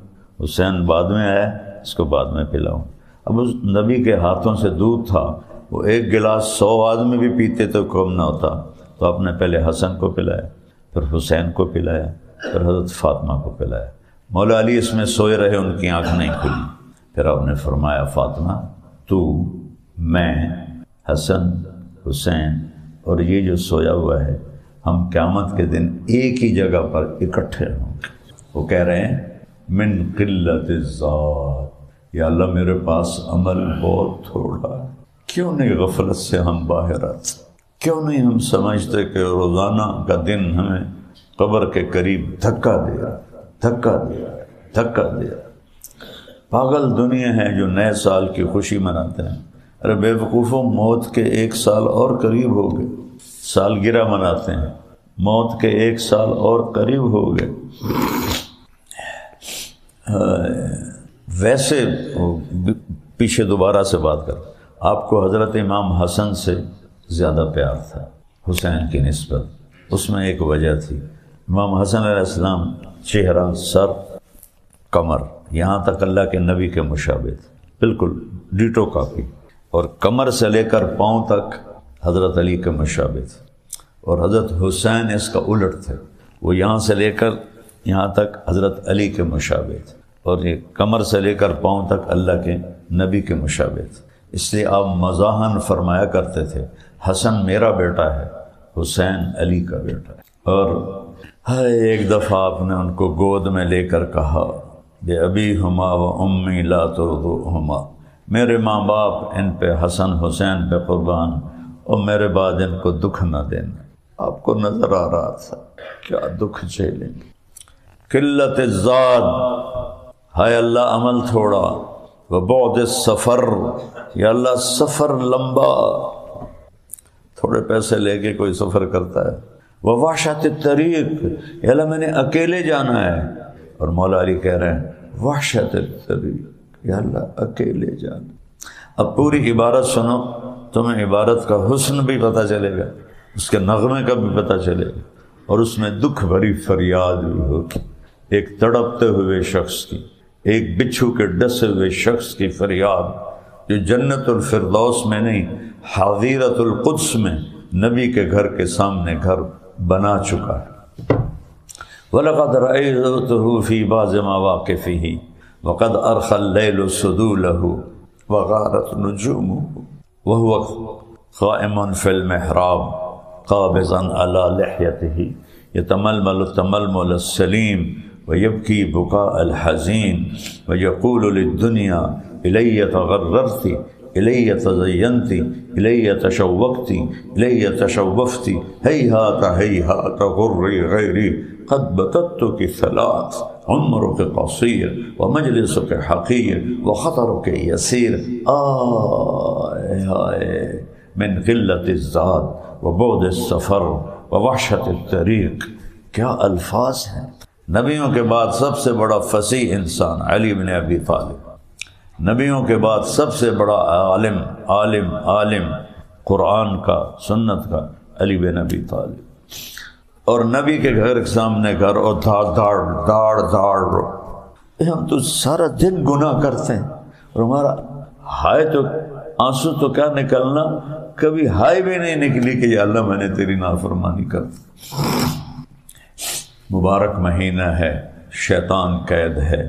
حسین بعد میں آیا، اس کو بعد میں پلاؤں۔ اب اس نبی کے ہاتھوں سے دودھ تھا، وہ ایک گلاس 100 آدمی بھی پیتے تو کم نہ ہوتا، تو آپ نے پہلے حسن کو پلایا، پھر حسین کو پلایا، پھر حضرت فاطمہ کو پلایا۔ مولا علی اس میں سوئے رہے، ان کی آنکھ نہیں کھلی۔ پھر آپ نے فرمایا فاطمہ، تو، میں، حسن، حسین اور یہ جو سویا ہوا ہے، ہم قیامت کے دن ایک ہی جگہ پر اکٹھے ہوں گے۔ وہ کہہ رہے ہیں من قلت الذات، یا اللہ میرے پاس عمل بہت تھوڑا ہے، کیوں نہیں غفلت سے ہم باہر آتے؟ کیوں نہیں ہم سمجھتے کہ روزانہ کا دن ہمیں قبر کے قریب دھکا دیا دھکا دیا دھکا دیا۔ پاگل دنیا ہے جو نئے سال کی خوشی مناتے ہیں۔ ارے بے وقوفوں، موت کے 1 سال اور قریب ہو گئے، سالگرہ مناتے ہیں، موت کے 1 سال اور قریب ہو گئے۔ ویسے پیچھے دوبارہ سے بات کر، آپ کو حضرت امام حسن سے زیادہ پیار تھا حسین کی نسبت، اس میں ایک وجہ تھی۔ امام حسن علیہ السلام چہرہ، سر، کمر، یہاں تک اللہ کے نبی کے مشابہ تھے، بالکل ڈیٹو کاپی، اور کمر سے لے کر پاؤں تک حضرت علی کے مشابہ تھے، اور حضرت حسین اس کا الٹ تھے، وہ یہاں سے لے کر یہاں تک حضرت علی کے مشابہ تھے، اور یہ کمر سے لے کر پاؤں تک اللہ کے نبی کے مشابہ تھے۔ اس لیے آپ مزاحاً فرمایا کرتے تھے حسن میرا بیٹا ہے، حسین علی کا بیٹا ہے۔ اور ایک دفعہ آپ نے ان کو گود میں لے کر کہا بے ابی ہما و امی لا ترضوہما، میرے ماں باپ ان پہ حسن حسین پہ قربان، اور میرے بعد ان کو دکھ نہ دینا۔ آپ کو نظر آ رہا تھا کیا دکھ جھیلیں گے۔ قلت الزاد، ہائے اللہ عمل تھوڑا، وبعد السفر، یا اللہ سفر لمبا، تھوڑے پیسے لے کے کوئی سفر کرتا ہے، وحشت الطریق، یا اللہ میں نے اکیلے جانا ہے، اور مولا علی کہہ رہے ہیں وحشت الطریق، یا اللہ اکیلے جانا۔ اب پوری عبارت سنو، تمہیں عبارت کا حسن بھی پتہ چلے گا، اس کے نغمے کا بھی پتہ چلے گا، اور اس میں دکھ بھری فریاد بھی ہوگی، ایک تڑپتے ہوئے شخص کی، ایک بچھو کے ڈسے ہوئے شخص کی فریاد، جو جنت الفردوس میں نہیں، حظیرت القدس میں نبی کے گھر کے سامنے گھر بنا چکا ہے۔ وَلَقَدْ رَأَيْتُهُ فِي بَعْضِ مَوَاقِفِهِ وَقَدْ أَرْخَى اللَّيْلُ سُدُولَهُ وَغَارَتْ نُجُومُهُ وَهُوَ قَائِمٌ فِي الْمِحْرَابِ قَابِضًا عَلَى لِحْيَتِهِ يَتَمَلْمَلُ التَّمَلْمُلَ السَّلِيمَ وَيَبْكِي بُكَاءَ الْحَزِينِ وَيَقُولُ لِلدُّنْيَا إِلَيَّ تَغَرَّرْتِ إِلَيَّ تَزَيَّنْتِ إِلَيَّ تَشَوَّقْتِ إِلَيَّ تَشَوَّفْتِ هَيْهَاتَ هَيْهَاتَ غُرِّي غَيْرِي قد بتتك ثلاث عمرك قصير ومجلسك حقير وخطرك يسير من قلة الزاد وبعد السفر ووحشة الطريق۔ کیا الفاظ ہیں۔ نبیوں کے بعد سب سے بڑا فصیح انسان علی بن ابی طالب، نبیوں کے بعد سب سے بڑا عالم قرآن کا، سنت کا، علی بن ابی طالب، اور نبی کے گھر کے سامنے گھر، اور داڑ ہم تو سارا دن گناہ کرتے ہیں، اور ہمارا ہائے تو آنسو تو کیا نکلنا، کبھی ہائے بھی نہیں نکلی کہ یا اللہ میں نے تیری نافرمانی کر دی۔ مبارک مہینہ ہے، شیطان قید ہے،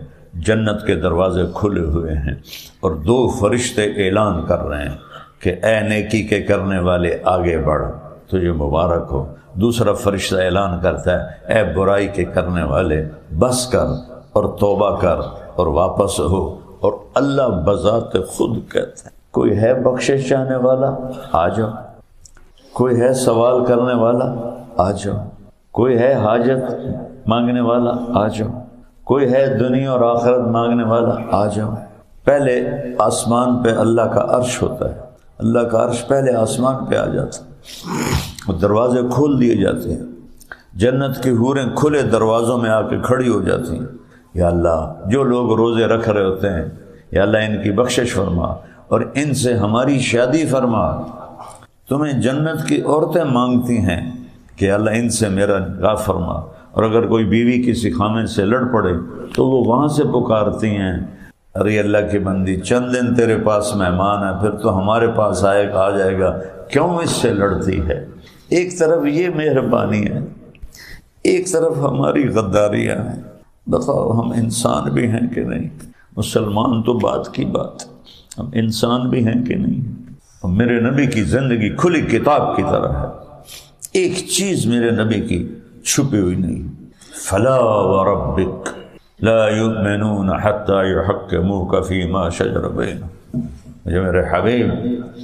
جنت کے دروازے کھلے ہوئے ہیں، اور 2 فرشتے اعلان کر رہے ہیں کہ اے نیکی کے کرنے والے آگے بڑھ، تجھے مبارک ہو۔ دوسرا فرشتہ اعلان کرتا ہے اے برائی کے کرنے والے بس کر اور توبہ کر اور واپس ہو، اور اللہ بذات خود کہتا ہے کوئی ہے بخشش چاہنے والا آ جاؤ، کوئی ہے سوال کرنے والا آ جاؤ، کوئی ہے حاجت مانگنے والا آ جاؤ، کوئی ہے دنیا اور آخرت مانگنے والا آ جاؤ، پہلے آسمان پہ اللہ کا عرش ہوتا ہے، اللہ کا عرش پہلے آسمان پہ آ جاتا ہے، وہ دروازے کھول دیے جاتے ہیں، جنت کی حوریں کھلے دروازوں میں آ کے کھڑی ہو جاتی ہیں، یا اللہ جو لوگ روزے رکھ رہے ہوتے ہیں یا اللہ ان کی بخشش فرما اور ان سے ہماری شادی فرما۔ تمہیں جنت کی عورتیں مانگتی ہیں کہ اللہ ان سے میرا نکاح فرما، اور اگر کوئی بیوی کسی خامن سے لڑ پڑے تو وہ وہاں سے پکارتی ہیں، ارے اللہ کی بندی چند دن تیرے پاس مہمان ہے، پھر تو ہمارے پاس آ جائے گا، کیوں اس سے لڑتی ہے؟ ایک طرف یہ مہربانی ہے، ایک طرف ہماری غداریاں ہیں۔ بتاؤ ہم انسان بھی ہیں کہ نہیں؟ مسلمان تو بات کی بات، ہم انسان بھی ہیں کہ نہیں؟ میرے نبی کی زندگی کھلی کتاب کی طرح ہے، ایک چیز میرے نبی کی چھپی ہوئی نہیں۔ فلا وربک لا یؤمنون حتی یحکموک فیما شجر بینہم، مجھے میرے حبیب،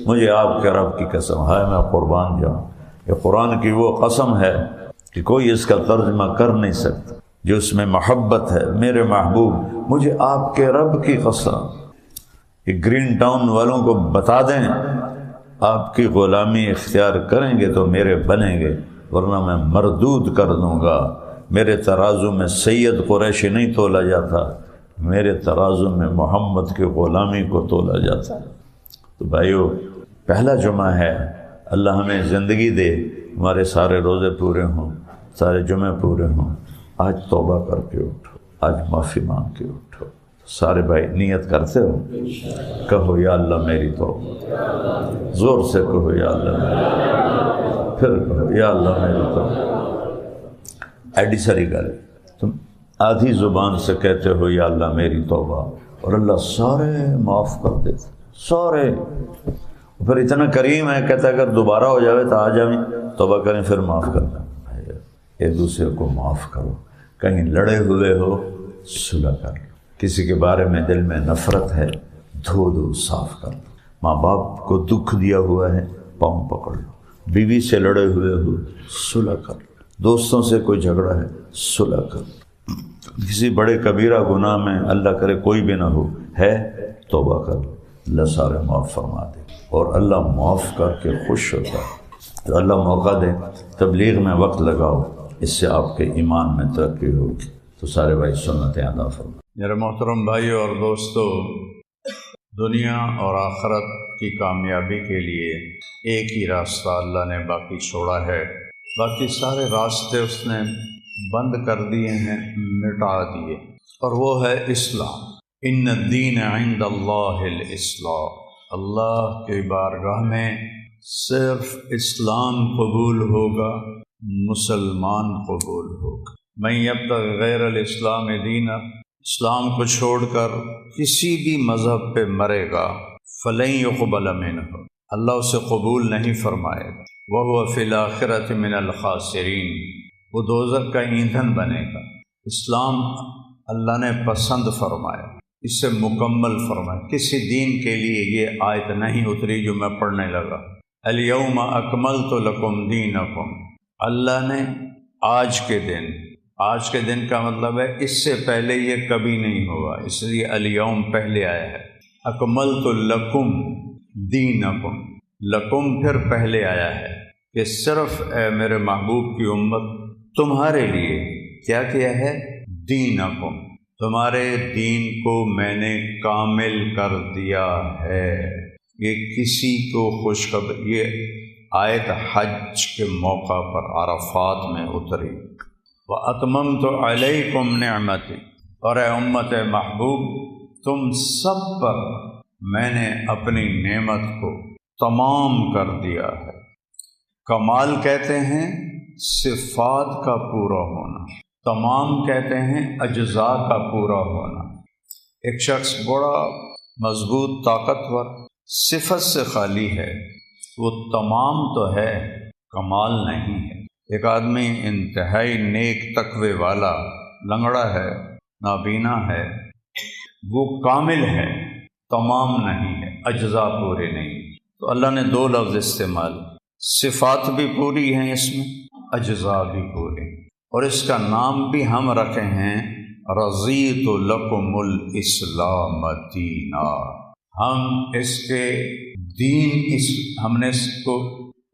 مجھے آپ کے رب کی قسم ہے، میں قربان جاؤں، یہ قرآن کی وہ قسم ہے کہ کوئی اس کا ترجمہ کر نہیں سکتا، جو اس میں محبت ہے۔ میرے محبوب، مجھے آپ کے رب کی قسم، کہ گرین ٹاؤن والوں کو بتا دیں آپ کی غلامی اختیار کریں گے تو میرے بنیں گے، ورنہ میں مردود کر دوں گا۔ میرے ترازو میں سید قریشی نہیں تولا جاتا، میرے ترازو میں محمد کی غلامی کو تولا جاتا ہے۔ تو بھائیو، پہلا جمعہ ہے، اللہ ہمیں زندگی دے، ہمارے سارے روزے پورے ہوں، سارے جمعے پورے ہوں، آج توبہ کر کے اٹھو، آج معافی مانگ کے اٹھو۔ سارے بھائی نیت کرتے ہو؟ کہو یا اللہ میری توبہ، زور سے کہو یا اللہ میری، پھر کہو یا اللہ میری توبہ۔ ایڈی ساری گل، تم آدھی زبان سے کہتے ہو یا اللہ میری توبہ، اور اللہ سارے معاف کر دیتے، سارے۔ پھر اتنا کریم ہے، کہتا ہے اگر دوبارہ ہو جاوے تو آ جائیں، توبہ کریں پھر معاف کرنا۔ ایک دوسرے کو معاف کرو، کہیں لڑے ہوئے ہو صلح کر لو، کسی کے بارے میں دل میں نفرت ہے دھو دو، صاف کر لو، ماں باپ کو دکھ دیا ہوا ہے پاؤں پکڑ لو، بیوی سے لڑے ہوئے ہو صلح کر لو، دوستوں سے کوئی جھگڑا ہے صلح کر لو، کسی بڑے کبیرہ گناہ میں اللہ کرے کوئی بھی نہ ہو ہے توبہ کر لو، اللہ سارے معاف فرما دے، اور اللہ معاف کر کے خوش ہوتا ہے۔ تو اللہ موقع دے، تبلیغ میں وقت لگاؤ، اس سے آپ کے ایمان میں ترقی ہوگی۔ تو سارے بھائی سنتیں ادا فرمائیں۔ میرے محترم بھائیو اور دوستو، دنیا اور آخرت کی کامیابی کے لیے ایک ہی راستہ اللہ نے باقی چھوڑا ہے، باقی سارے راستے اس نے بند کر دیے ہیں، مٹا دیے، اور وہ ہے اسلام۔ ان الدین عند اللہ الاسلام، اللہ کی بارگاہ میں صرف اسلام قبول ہوگا، مسلمان قبول ہوگا۔ من یبتغی غیر الاسلام دینا، اسلام کو چھوڑ کر کسی بھی مذہب پہ مرے گا، فلن یقبل منہ، اللہ اسے قبول نہیں فرمائے گا، وہو فی الآخرۃ من الخاسرین، وہ دوزخ کا ایندھن بنے گا۔ اسلام اللہ نے پسند فرمایا، اس سے مکمل فرمایا۔ کسی دین کے لیے یہ آیت نہیں اتری جو میں پڑھنے لگا، الیوم اکملت لکم دینکم، اللہ نے آج کے دن کا مطلب ہے اس سے پہلے یہ کبھی نہیں ہوا، اس لیے الیوم پہلے آیا ہے، اکملت لکم دینکم، لکم پھر پہلے آیا ہے، کہ صرف اے میرے محبوب کی امت تمہارے لیے کیا کیا ہے؟ دینکم، تمہارے دین کو میں نے کامل کر دیا ہے۔ یہ کسی کو خوشخبری، یہ آیت حج کے موقع پر عرفات میں اتری۔ وَأَتْمَمْتُ عَلَيْكُمْ نِعْمَتِي، اور اے امت محبوب تم سب پر میں نے اپنی نعمت کو تمام کر دیا ہے۔ کمال کہتے ہیں صفات کا پورا ہونا، تمام کہتے ہیں اجزاء کا پورا ہونا۔ ایک شخص بڑا مضبوط طاقتور صفت سے خالی ہے، وہ تمام تو ہے، کمال نہیں ہے۔ ایک آدمی انتہائی نیک تقوی والا، لنگڑا ہے، نابینا ہے، وہ کامل ہے، تمام نہیں ہے، اجزاء پورے نہیں۔ تو اللہ نے دو لفظ استعمال، صفات بھی پوری ہیں اس میں، اجزاء بھی پورے ہیں، اور اس کا نام بھی ہم رکھے ہیں رضیت لکم الاسلام دینا، ہم اس کے دین ہم نے اس کو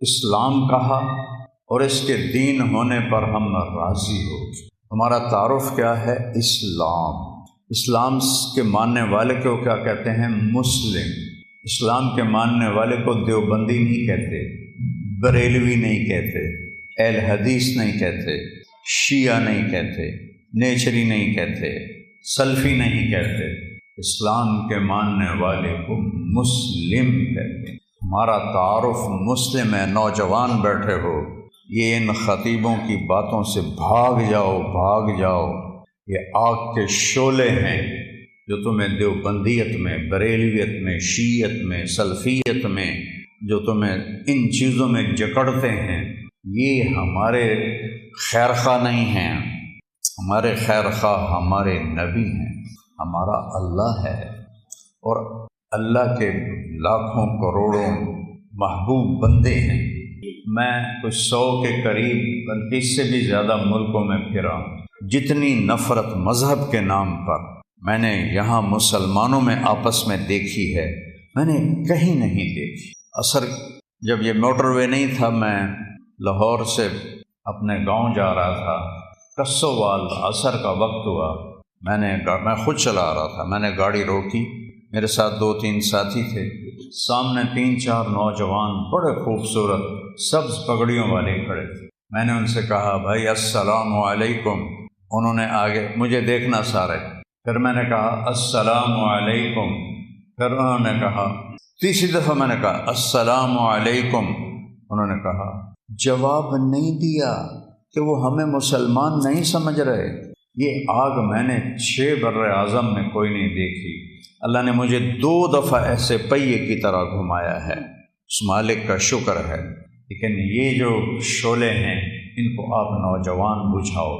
اسلام کہا اور اس کے دین ہونے پر ہم راضی ہو۔ ہمارا تعارف کیا ہے؟ اسلام۔ اسلام کے ماننے والے کو کیا کہتے ہیں؟ مسلم۔ اسلام کے ماننے والے کو دیوبندی نہیں کہتے، بریلوی نہیں کہتے، اہل حدیث نہیں کہتے، شیعہ نہیں کہتے، نیچری نہیں کہتے، سلفی نہیں کہتے، اسلام کے ماننے والے کو مسلم کہتے ہیں۔ ہمارا تعارف مسلم ہے۔ نوجوان بیٹھے ہو، یہ ان خطیبوں کی باتوں سے بھاگ جاؤ، بھاگ جاؤ۔ یہ آگ کے شعلے ہیں جو تمہیں دیوبندیت میں، بریلویت میں، شیعت میں، سلفیت میں جو تمہیں ان چیزوں میں جکڑتے ہیں، یہ ہمارے خیرخواہ نہیں ہیں۔ ہمارے خیرخواہ ہمارے نبی ہیں، ہمارا اللہ ہے، اور اللہ کے لاکھوں کروڑوں محبوب بندے ہیں۔ میں کچھ 100 کے قریب، بلکہ اس سے بھی زیادہ ملکوں میں پھرا ہوں۔ جتنی نفرت مذہب کے نام پر میں نے یہاں مسلمانوں میں آپس میں دیکھی ہے، میں نے کہیں نہیں دیکھی۔ اثر جب یہ موٹر وے نہیں تھا، میں لاہور سے اپنے گاؤں جا رہا تھا، کسووال، عصر کا وقت ہوا، میں خود چلا رہا تھا، میں نے گاڑی روکی، میرے ساتھ 2-3 ساتھی تھے، سامنے 3-4 نوجوان بڑے خوبصورت سبز پگڑیوں والے کھڑے تھے۔ میں نے ان سے کہا بھائی السلام علیکم، انہوں نے آگے مجھے دیکھنا سارے، پھر میں نے کہا السلام علیکم، پھر انہوں نے کہا، تیسری دفعہ میں نے کہا السلام علیکم، انہوں نے کہا، جواب نہیں دیا کہ وہ ہمیں مسلمان نہیں سمجھ رہے۔ یہ آگ میں نے 6 بر اعظم میں کوئی نہیں دیکھی۔ اللہ نے مجھے 2 دفعہ ایسے پہیے کی طرح گھمایا ہے، اس مالک کا شکر ہے۔ لیکن یہ جو شعلے ہیں، ان کو آپ نوجوان بجھاؤ۔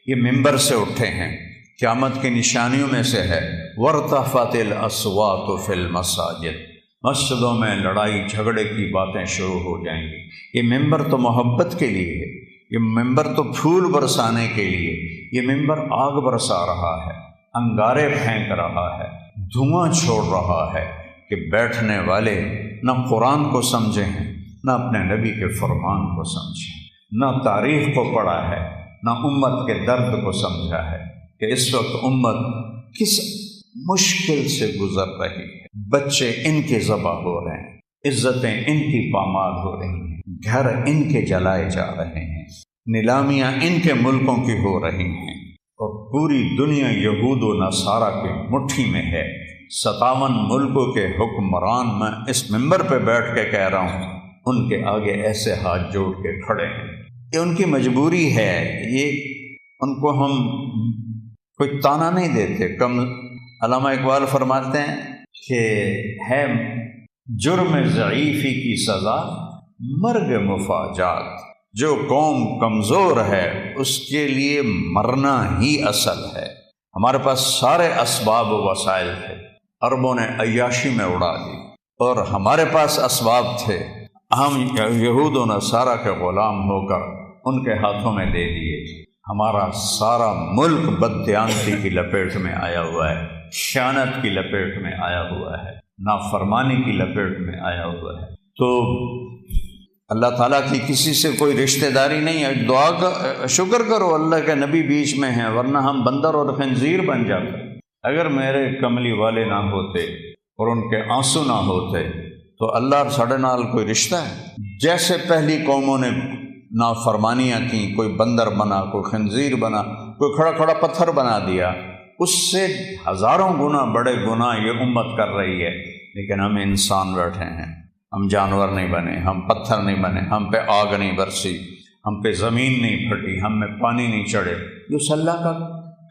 یہ ممبر سے اٹھے ہیں، قیامت کی نشانیوں میں سے ہے وَارْتَفَعَتِ الْأَصْوَاتُ فِي الْمَسَاجِدِ، مسجدوں میں لڑائی جھگڑے کی باتیں شروع ہو جائیں گی۔ یہ ممبر تو محبت کے لیے ہے، یہ ممبر تو پھول برسانے کے لیے، یہ ممبر آگ برسا رہا ہے، انگارے پھینک رہا ہے، دھواں چھوڑ رہا ہے کہ بیٹھنے والے نہ قرآن کو سمجھے ہیں، نہ اپنے نبی کے فرمان کو سمجھیں، نہ تاریخ کو پڑھا ہے، نہ امت کے درد کو سمجھا ہے کہ اس وقت امت کس مشکل سے گزر رہی ہے۔ بچے ان کے ذبح ہو رہے ہیں، عزتیں ان کی پامال ہو رہی ہیں، گھر ان کے جلائے جا رہے ہیں، نیلامیاں ان کے ملکوں کی ہو رہی ہیں، اور پوری دنیا یہود و نصارہ کی مٹھی میں ہے۔ 57 ملکوں کے حکمران میں اس ممبر پہ بیٹھ کے کہہ رہا ہوں، ان کے آگے ایسے ہاتھ جوڑ کے کھڑے ہیں۔ یہ ان کی مجبوری ہے، یہ ان کو ہم کوئی تانا نہیں دیتے۔ علامہ اقبال فرماتے ہیں کہ ہے جرم ضعیفی کی سزا مرگ مفاجات، جو قوم کمزور ہے اس کے لیے مرنا ہی اصل ہے۔ ہمارے پاس سارے اسباب و وسائل تھے، عربوں نے عیاشی میں اڑا دی، اور ہمارے پاس اسباب تھے، ہم یہود و نصارہ کے غلام ہو کر ان کے ہاتھوں میں دے دیے۔ ہمارا سارا ملک بددیانتی کی لپیٹ میں آیا ہوا ہے، خیانت کی لپیٹ میں آیا ہوا ہے، نافرمانی کی لپیٹ میں آیا ہوا ہے۔ تو اللہ تعالیٰ کی کسی سے کوئی رشتہ داری نہیں ہے۔ دعا کا شکر کرو اللہ کے نبی بیچ میں ہیں، ورنہ ہم بندر اور خنزیر بن جاتے۔ اگر میرے کملی والے نہ ہوتے اور ان کے آنسو نہ ہوتے تو اللہ ساڑھے نال کوئی رشتہ ہے؟ جیسے پہلی قوموں نے نافرمانیاں کی، کوئی بندر بنا، کوئی خنزیر بنا، کوئی کھڑا کھڑا پتھر بنا دیا، اس سے ہزاروں گنا بڑے گناہ یہ امت کر رہی ہے۔ لیکن ہم انسان بیٹھے ہیں، ہم جانور نہیں بنے، ہم پتھر نہیں بنے، ہم پہ آگ نہیں برسی، ہم پہ زمین نہیں پھٹی، ہم میں پانی نہیں چڑھے۔ یہ اس اللہ کا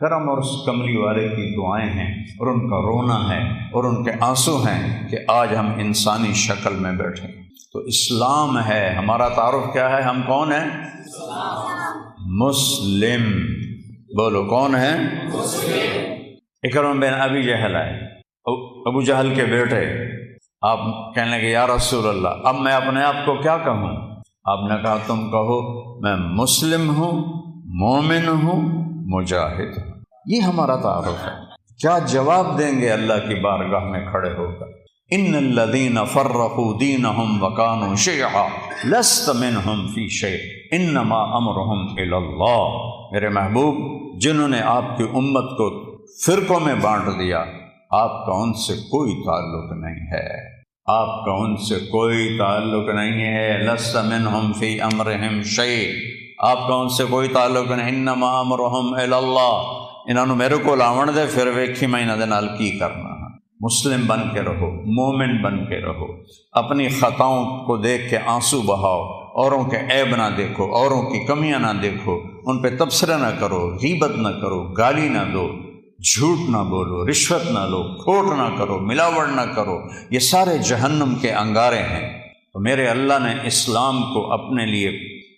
کرم اور اس کملی والے کی دعائیں ہیں، اور ان کا رونا ہے اور ان کے آنسو ہیں کہ آج ہم انسانی شکل میں بیٹھے۔ تو اسلام ہے ہمارا تعارف۔ کیا ہے؟ ہم کون ہیں؟ مسلم۔ بولو کون ہیں؟ اکرمہ بن ابی جہل ہے، ابو جہل کے بیٹے۔ آپ کہنے لگے یا رسول اللہ اب میں اپنے آپ کو کیا کہوں؟ آپ نے کہا تم کہو میں مسلم ہوں، مومن ہوں، مجاہد ہوں۔ یہ ہمارا تعارف ہے. کیا جواب دیں گے اللہ کی بارگاہ میں کھڑے ہو کر؟ ان الذین فرقوا دینہم وکانوا شیعا لست منہم فی شیء انما امرہم الی اللہ. میرے محبوب، جنہوں نے آپ کی امت کو فرقوں میں بانٹ دیا، آپ کا ان سے کوئی تعلق نہیں ہے، آپ کا ان سے کوئی تعلق نہیں ہے. لست منہم فی امرہم شیء، آپ کا ان سے کوئی تعلق نہیں. انما امرہم الی اللہ، انہوں نے میرے کو لاون دے پھر ویکھی میں انہاں دے نال کی کرنا. مسلم بن کے رہو، مومن بن کے رہو، اپنی خطاؤں کو دیکھ کے آنسو بہاؤ، اوروں کے عیب نہ دیکھو، اوروں کی کمیاں نہ دیکھو، ان پہ تبصرہ نہ کرو، غیبت نہ کرو، گالی نہ دو، جھوٹ نہ بولو، رشوت نہ لو، کھوٹ نہ کرو، ملاوٹ نہ کرو. یہ سارے جہنم کے انگارے ہیں. تو میرے اللہ نے اسلام کو اپنے لیے،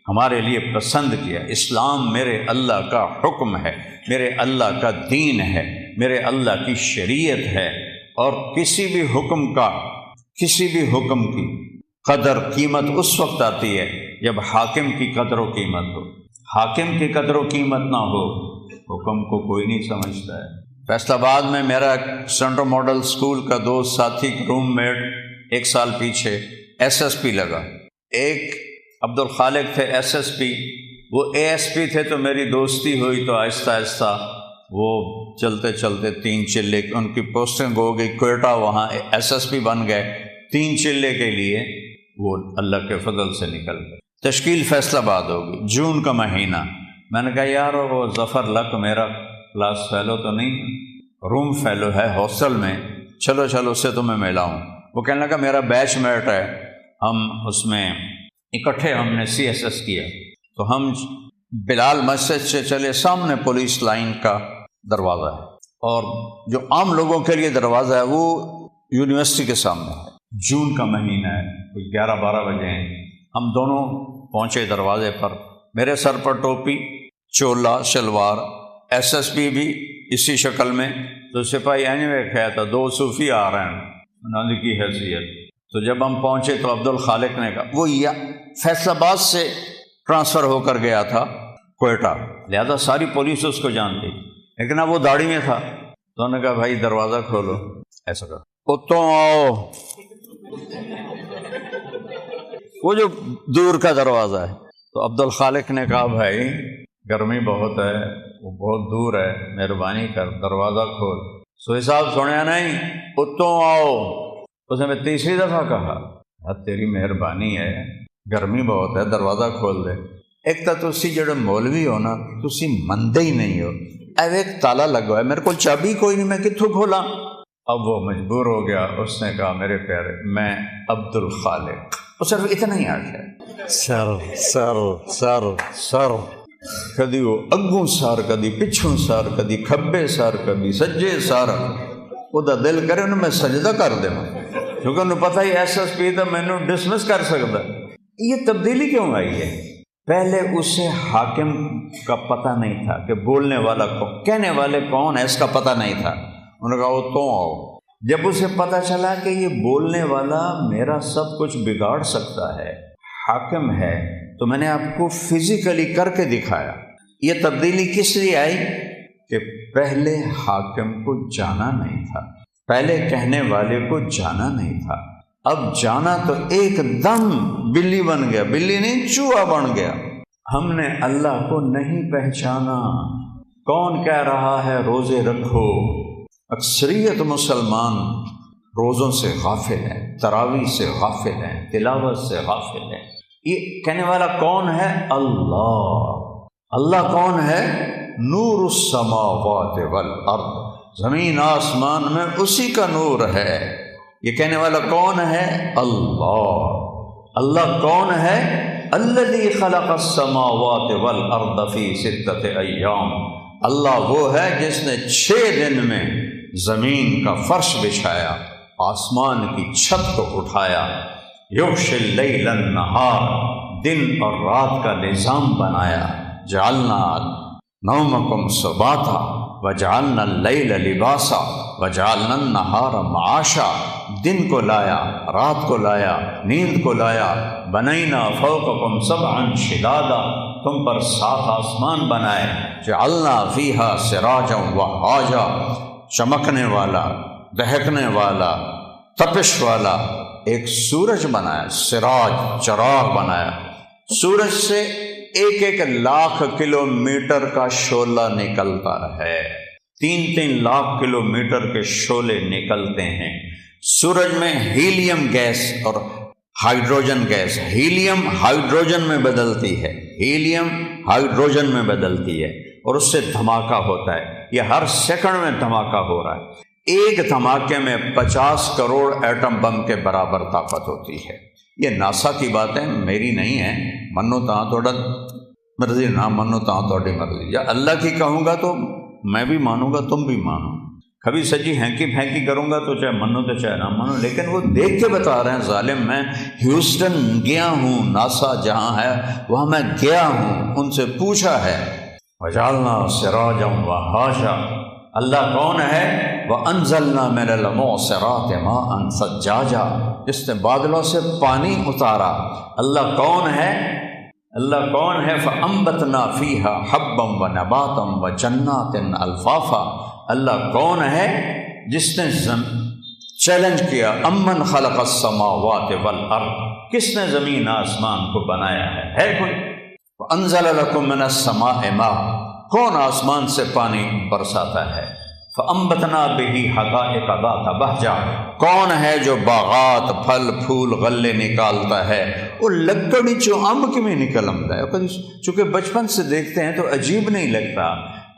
ہمارے لیے پسند کیا. اسلام میرے اللہ کا حکم ہے، میرے اللہ کا دین ہے، میرے اللہ کی شریعت ہے. اور کسی بھی حکم کی قدر قیمت اس وقت آتی ہے جب حاکم کی قدر و قیمت ہو. حاکم کی قدر و قیمت نہ ہو، حکم کو کوئی نہیں سمجھتا ہے. فیصل آباد میں میرا سینٹرل ماڈل اسکول کا دوست ساتھی روم میٹ 1 سال پیچھے SSP لگا. ایک عبد الخالق تھے SSP، وہ ASP تھے. تو میری دوستی ہوئی تو آہستہ آہستہ وہ چلتے چلتے 3 چلے ان کی پوسٹنگ ہو گئی کوئٹہ، وہاں SSP بن گئے. 3 چلے کے لیے وہ اللہ کے فضل سے نکل گئے. تشکیل فیصل آباد ہوگی، جون کا مہینہ. میں نے کہا یار وہ ظفر لک میرا کلاس فیلو تو نہیں، روم فیلو ہے ہاسٹل میں، چلو اس سے تو میں ملاؤں. وہ کہنے لگا میرا بیچ میٹ ہے، ہم اس میں اکٹھے ہم نے CSS کیا. تو ہم بلال مسجد سے چلے، سامنے پولیس لائن کا دروازہ ہے، اور جو عام لوگوں کے لیے دروازہ ہے وہ یونیورسٹی کے سامنے ہے. جون کا مہینہ ہے، کوئی 11-12 بجے ہیں. ہم دونوں پہنچے دروازے پر، میرے سر پر ٹوپی، چولا شلوار، SSP بھی اسی شکل میں. تو سپاہی اینوے کھایا تھا 2 صوفی آ رہے ہیں ناندی کی حیثیت. تو جب ہم پہنچے تو عبد الخالق نے کہا، وہ فیصل آباد سے ٹرانسفر ہو کر گیا تھا کوئٹہ، لہذا ساری پولیس اس کو جانتی، لیکن اب وہ داڑھی میں تھا. تو انہوں نے کہا بھائی دروازہ کھولو. ایسا کہا اتوں آؤ، وہ جو دور کا دروازہ ہے. تو عبد الخالق نے کہا بھائی گرمی بہت ہے، وہ بہت دور ہے، مہربانی کر دروازہ کھول. سوئی صاحب سنیا نہیں، اتوں آؤ. اس نے میں تیسری دفعہ کہا تیری مہربانی ہے، گرمی بہت ہے، دروازہ کھول دے. ایک تو تسی جڑے مولوی ہو نا، تسی مندے ہی نہیں ہو. اب ایک تالا لگا ہے، میرے کو چابی کوئی نہیں، میں کتوں کھولا. اب وہ مجبور ہو گیا. اس نے کہا میرے پیارے میں عبد الخالق. وہ صرف اتنا ہی آخیا سر سر سر سر، کدی وہ اگوں سار، کدی پچھوں سار، کدی کھبے سار، کدی سجے سار. وہ دل کرے انہوں میں سجدہ کر دے، کیونکہ انہوں پتہ ہی SSP تو مینوں ڈسمس کر سکتا. یہ تبدیلی کیوں آئی ہے؟ پہلے اسے حاکم کا پتہ نہیں تھا کہ بولنے والا کون، کہنے والے کون ہے، اس کا پتہ نہیں تھا. انہوں نے کہا وہ تو آؤ. جب اسے پتہ چلا کہ یہ بولنے والا میرا سب کچھ بگاڑ سکتا ہے، حاکم ہے، تو میں نے آپ کو فزیکلی کر کے دکھایا. یہ تبدیلی کس لیے آئی کہ پہلے حاکم کو جانا نہیں تھا، پہلے کہنے والے کو جانا نہیں تھا. اب جانا تو ایک دم بلی بن گیا، بلی نہیں چوہا بن گیا. ہم نے اللہ کو نہیں پہچانا. کون کہہ رہا ہے روزے رکھو؟ اکثریت مسلمان روزوں سے غافل ہیں، تراویح سے غافل ہیں، تلاوت سے غافل ہیں. یہ کہنے والا کون ہے؟ اللہ. اللہ کون ہے؟ نور السماوات والارض، زمین آسمان میں اسی کا نور ہے. یہ کہنے والا کون ہے؟ اللہ. اللہ کون ہے؟ الذی خلق السماوات والارض فی 6 ایام. اللہ وہ ہے جس نے 6 دن میں زمین کا فرش بچھایا، آسمان کی چھت کو اٹھایا. یغشی اللیل النہار، دن اور رات کا نظام بنایا. جعلنا نومکم سباتا وجعلنا اللیل لباسا وجعلنا النہار معاشا. دن کو لایا، رات کو لایا، نیند کو لایا، بنینا فوقکم سبعا شدادا، تم پر 7 آسمان بنائے، جعلنا فیہا سراجا وہاجا، چمکنے والا، دہکنے والا، تپش والا ایک سورج بنایا، سراج چراغ بنایا۔ سورج سے 1 لاکھ کلومیٹر کا شعلہ نکلتا ہے، 3 لاکھ کلومیٹر کے شعلے نکلتے ہیں۔ سورج میں ہیلیم گیس اور ہائیڈروجن گیس، ہیلیم ہائیڈروجن میں بدلتی ہے، ہیلیم ہائیڈروجن میں بدلتی ہے اور اس سے دھماکہ ہوتا ہے۔ یہ ہر سیکنڈ میں دھماکہ ہو رہا ہے، ایک دھماکے میں 50 کروڑ ایٹم بم کے برابر طاقت ہوتی ہے۔ یہ ناسا کی باتیں میری نہیں ہیں، منو تاں توڑا مرضی، نہ منو تاں توڑی مرضی، یا اللہ کی کہوں گا تو میں بھی مانوں گا، تم بھی مانو، کبھی سچی ہینکی پھینکی کروں گا تو چاہے منو تو چاہے نہ منو، لیکن وہ دیکھ کے بتا رہے ہیں ظالم۔ میں ہیوسٹن گیا ہوں، ناسا جہاں ہے وہاں میں گیا ہوں، ان سے پوچھا ہے۔ وجعلنا سراجا وہاجا، اللہ کون ہے؟ وانزلنا من المعصرات ماء ثجاجا، جس نے بادلوں سے پانی اتارا۔ اللہ کون ہے؟ اللہ کون ہے؟ فانبتنا فیہا حبا ونباتا وجنات الفافا، اللہ کون ہے جس نے چیلنج کیا، امن خلق السماوات والارض، کس نے زمین آسمان کو بنایا ہے کوئی؟ وانزل لکم من السماء ماء، کون آسمان سے پانی برساتا ہے؟ فانبتنا بہ حدائق ذات بہجہ، کون ہے جو باغات پھل پھول غلے نکالتا ہے؟ وہ لکڑی چو آم کی میں نکل آمدا ہے، چونکہ بچپن سے دیکھتے ہیں تو عجیب نہیں لگتا۔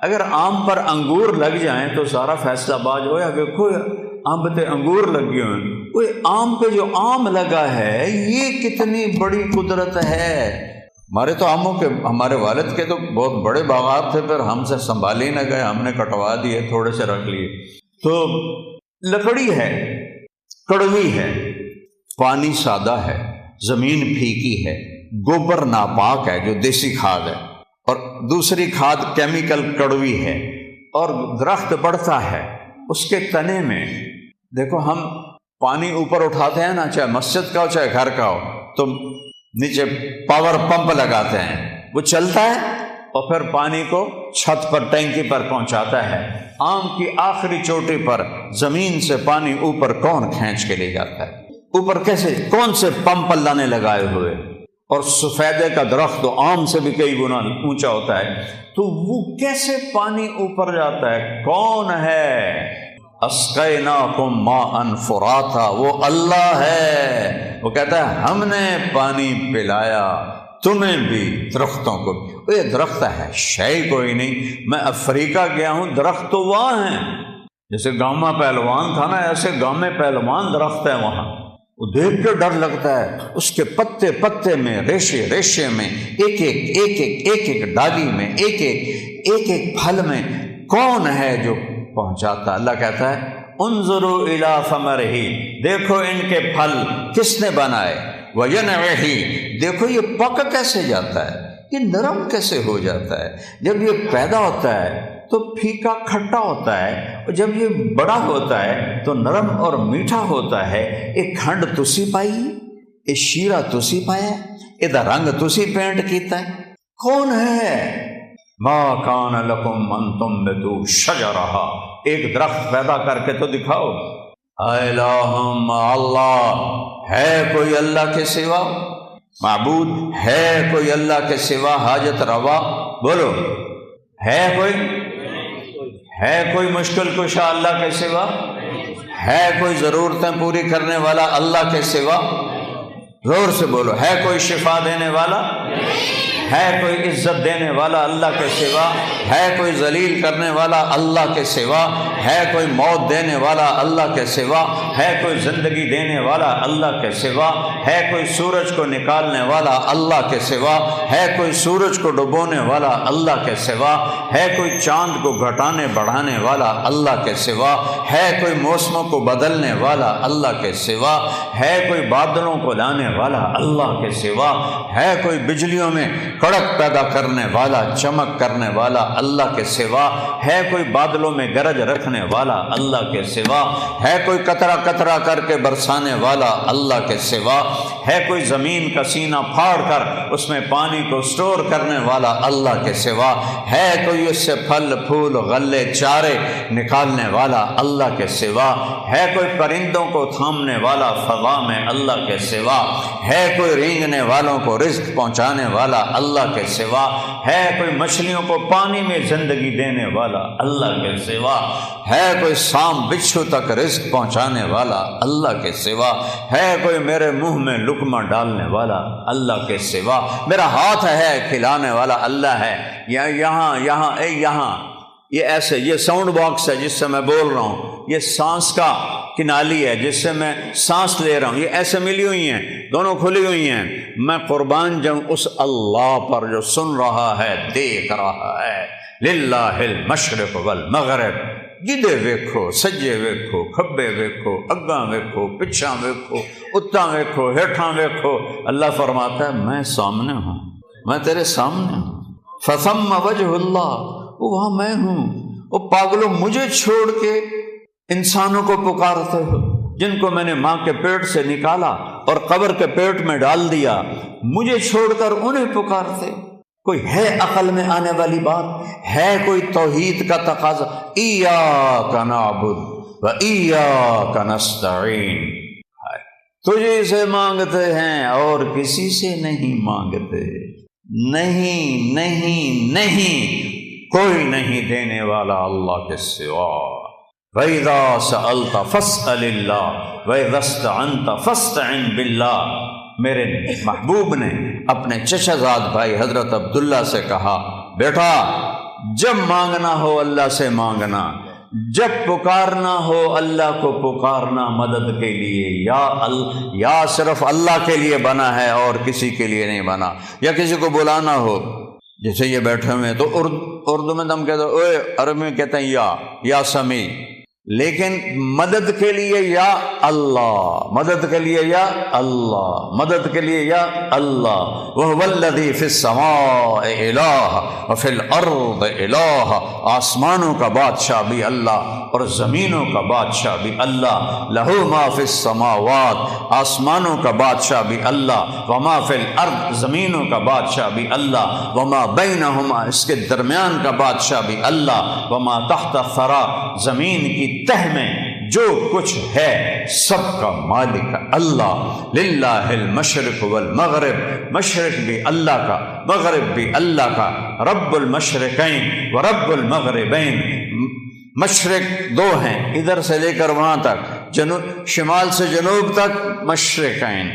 اگر آم پر انگور لگ جائیں تو سارا فیصلہ باز ہویا کہ کوئی آم پہ انگور لگے ہوئے، کوئی آم پہ جو آم لگا ہے یہ کتنی بڑی قدرت ہے۔ ہمارے تو آموں کے، ہمارے والد کے تو بہت بڑے باغات تھے، پھر ہم سے سنبھال ہی نہ گئے، ہم نے کٹوا دیے، تھوڑے سے رکھ لیے۔ تو لکڑی ہے، کڑوی ہے، پانی سادہ ہے، زمین پھیکی ہے، گوبر ناپاک ہے جو دیسی کھاد ہے، اور دوسری کھاد کیمیکل کڑوی ہے، اور درخت بڑھتا ہے اس کے تنے میں۔ دیکھو ہم پانی اوپر اٹھاتے ہیں نا، چاہے مسجد کا ہو چاہے گھر کا ہو، تو نیچے پاور پمپ لگاتے ہیں، وہ چلتا ہے اور پھر پانی کو چھت پر ٹینکی پر پہنچاتا ہے۔ آم کی آخری چوٹی پر زمین سے پانی اوپر کون کھینچ کے لے جاتا ہے؟ اوپر کیسے، کون سے پمپ اللہ نے لگائے ہوئے؟ اور سفیدے کا درخت تو آم سے بھی کئی گنا اونچا ہوتا ہے، تو وہ کیسے پانی اوپر جاتا ہے؟ کون ہے؟ اسقیناکم ماء فراتا، وہ اللہ ہے، وہ کہتا ہے ہم نے پانی پلایا تمہیں بھی، درختوں کو بھی۔ یہ درخت ہے، شے کوئی نہیں۔ میں افریقہ گیا ہوں، درخت تو وہاں ہیں، جیسے گاؤں میں پہلوان تھا نا، ایسے گاؤں میں پہلوان درخت ہے وہاں، وہ دیکھ کے ڈر لگتا ہے۔ اس کے پتے پتے میں، ریشے ریشے میں، ایک ڈالی میں، ایک پھل میں کون ہے جو پہنچاتا؟ اللہ کہتا ہے انظروا الی ثمرہ، دیکھو ان کے پھل کس نے بنائے، وینعہ، دیکھو یہ پک کیسے جاتا ہے، یہ نرم کیسے ہو جاتا ہے۔ جب یہ پیدا ہوتا ہے تو پھیکا کھٹا ہوتا ہے، اور جب یہ بڑا ہوتا ہے تو نرم اور میٹھا ہوتا ہے۔ ایک کھنڈ تسی پائی، ایک شیرہ تسی پایا، یہ رنگ تسی پینٹ کیتا ہے، کون ہے؟ ما کان لکم ان تنبتوا شجرہا، ایک درخت پیدا کر کے تو دکھاؤ۔ الہ مع اللہ، ہے کوئی اللہ کے سوا معبود؟ ہے کوئی اللہ کے سوا حاجت روا؟ بولو، ہے کوئی؟ ہے کوئی مشکل کشا اللہ کے سوا؟ ہے کوئی ضرورتیں پوری کرنے والا اللہ کے سوا؟ زور سے بولو، ہے کوئی شفا دینے والا؟ ہے کوئی عزت دینے والا اللہ کے سوا؟ ہے کوئی ذلیل کرنے والا اللہ کے سوا؟ ہے کوئی موت دینے والا اللہ کے سوا؟ ہے کوئی زندگی دینے والا اللہ کے سوا؟ ہے کوئی سورج کو نکالنے والا اللہ کے سوا؟ ہے کوئی سورج کو ڈبونے والا اللہ کے سوا؟ ہے کوئی چاند کو گھٹانے بڑھانے والا اللہ کے سوا؟ ہے کوئی موسموں کو بدلنے والا اللہ کے سوا؟ ہے کوئی بادلوں کو لانے والا اللہ کے سوا؟ ہے کوئی بجلیوں میں کڑک پیدا کرنے والا، چمک کرنے والا اللہ کے سوا ہے کوئی بادلوں میں گرج رکھنے والا اللہ کے سوا ہے کوئی قطرہ قطرہ کر کے برسانے والا اللہ کے سوا ہے کوئی زمین کا سینہ پھاڑ کر اس میں پانی کو سٹور کرنے والا اللہ کے سوا ہے کوئی اس سے پھل پھول غلے چارے نکالنے والا اللہ کے سوا ہے کوئی پرندوں کو تھامنے والا فضا میں اللہ کے سوا ہے کوئی رینگنے والوں کو رزق پہنچانے والا اللہ کے سوا ہے کوئی مچھلیوں کو پانی میں زندگی دینے والا اللہ کے سوا ہے کوئی سام بچھو تک رزق پہنچانے والا اللہ کے سوا ہے کوئی میرے منہ میں لقمہ ڈالنے والا اللہ کے سوا میرا ہاتھ ہے کھلانے والا اللہ ہے یہاں یہ ایسے یہ ساؤنڈ باکس ہے جس سے میں بول رہا ہوں، یہ سانس کا کنالی ہے جس سے میں سانس لے رہا ہوں، یہ ایسے ملی ہوئی ہیں، دونوں کھلی ہوئی ہیں۔ میں قربان جاؤں اس اللہ پر جو سن رہا ہے، دیکھ رہا ہے۔ للہ المشرق والمغرب، جدے ویکھو سجے ویکھو کھبے ویکھو اگاں ویکھو پچھاں ویکھو اتاں ویکھو ہیٹھاں ویکھو، اللہ فرماتا ہے میں سامنے ہوں، میں تیرے سامنے ہوں۔ فثم وجہ اللہ، وہاں میں ہوں۔ وہ پاگلوں، مجھے چھوڑ کے انسانوں کو پکارتے ہو جن کو میں نے ماں کے پیٹ سے نکالا اور قبر کے پیٹ میں ڈال دیا، مجھے چھوڑ کر انہیں پکارتے؟ کوئی ہے عقل میں آنے والی بات؟ ہے کوئی توحید کا تقاضا؟ ایاک نعبد و ایاک نستعین، تجھے سے مانگتے ہیں اور کسی سے نہیں مانگتے۔ نہیں نہیں نہیں، کوئی نہیں دینے والا اللہ کے سوا۔ وَإِذَا سَأَلْتَ فَاسْأَلِ اللَّهَ وَإِذَا اسْتَعَنْتَ فَاسْتَعِنْ بِاللَّهِ۔ میرے محبوب نے اپنے چچا زاد بھائی حضرت عبداللہ سے کہا، بیٹا جب مانگنا ہو اللہ سے مانگنا، جب پکارنا ہو اللہ کو پکارنا مدد کے لیے، یا صرف اللہ کے لیے بنا ہے اور کسی کے لیے نہیں بنا۔ یا کسی کو بلانا ہو، جیسے یہ بیٹھے ہوئے تو اردو میں تم کہتے ہو، عربی میں کہتے ہیں یا سمیع، لیکن مدد کے لیے یا اللہ، مدد کے لیے یا اللہ، مدد کے لیے یا اللہ۔ وَهُوَ الَّذِي فِي السَّمَاءِ إِلَٰهٌ وَفِي الْأَرْضِ إِلَٰهٌ، آسمانوں کا بادشاہ بھی اللہ اور زمینوں کا بادشاہ بھی اللہ۔ لَهُ مَا فِي السَّمَاوَاتِ، آسمانوں کا بادشاہ بھی اللہ، وَمَا فِي الْأَرْضِ، زمینوں کا بادشاہ بھی اللہ، وَمَا بَيْنَهُمَا، اس کے درمیان کا بادشاہ بھی اللہ، وَمَا تَحْتَ الثَّرَىٰ، زمین کی تہ میں جو کچھ ہے سب کا مالک اللہ۔ للہ المشرق والمغرب، مشرق بھی اللہ کا مغرب بھی اللہ کا۔ رب المشرقین و رب المغربین، مشرق دو ہیں، ادھر سے لے کر وہاں تک، شمال سے جنوب تک مشرقین،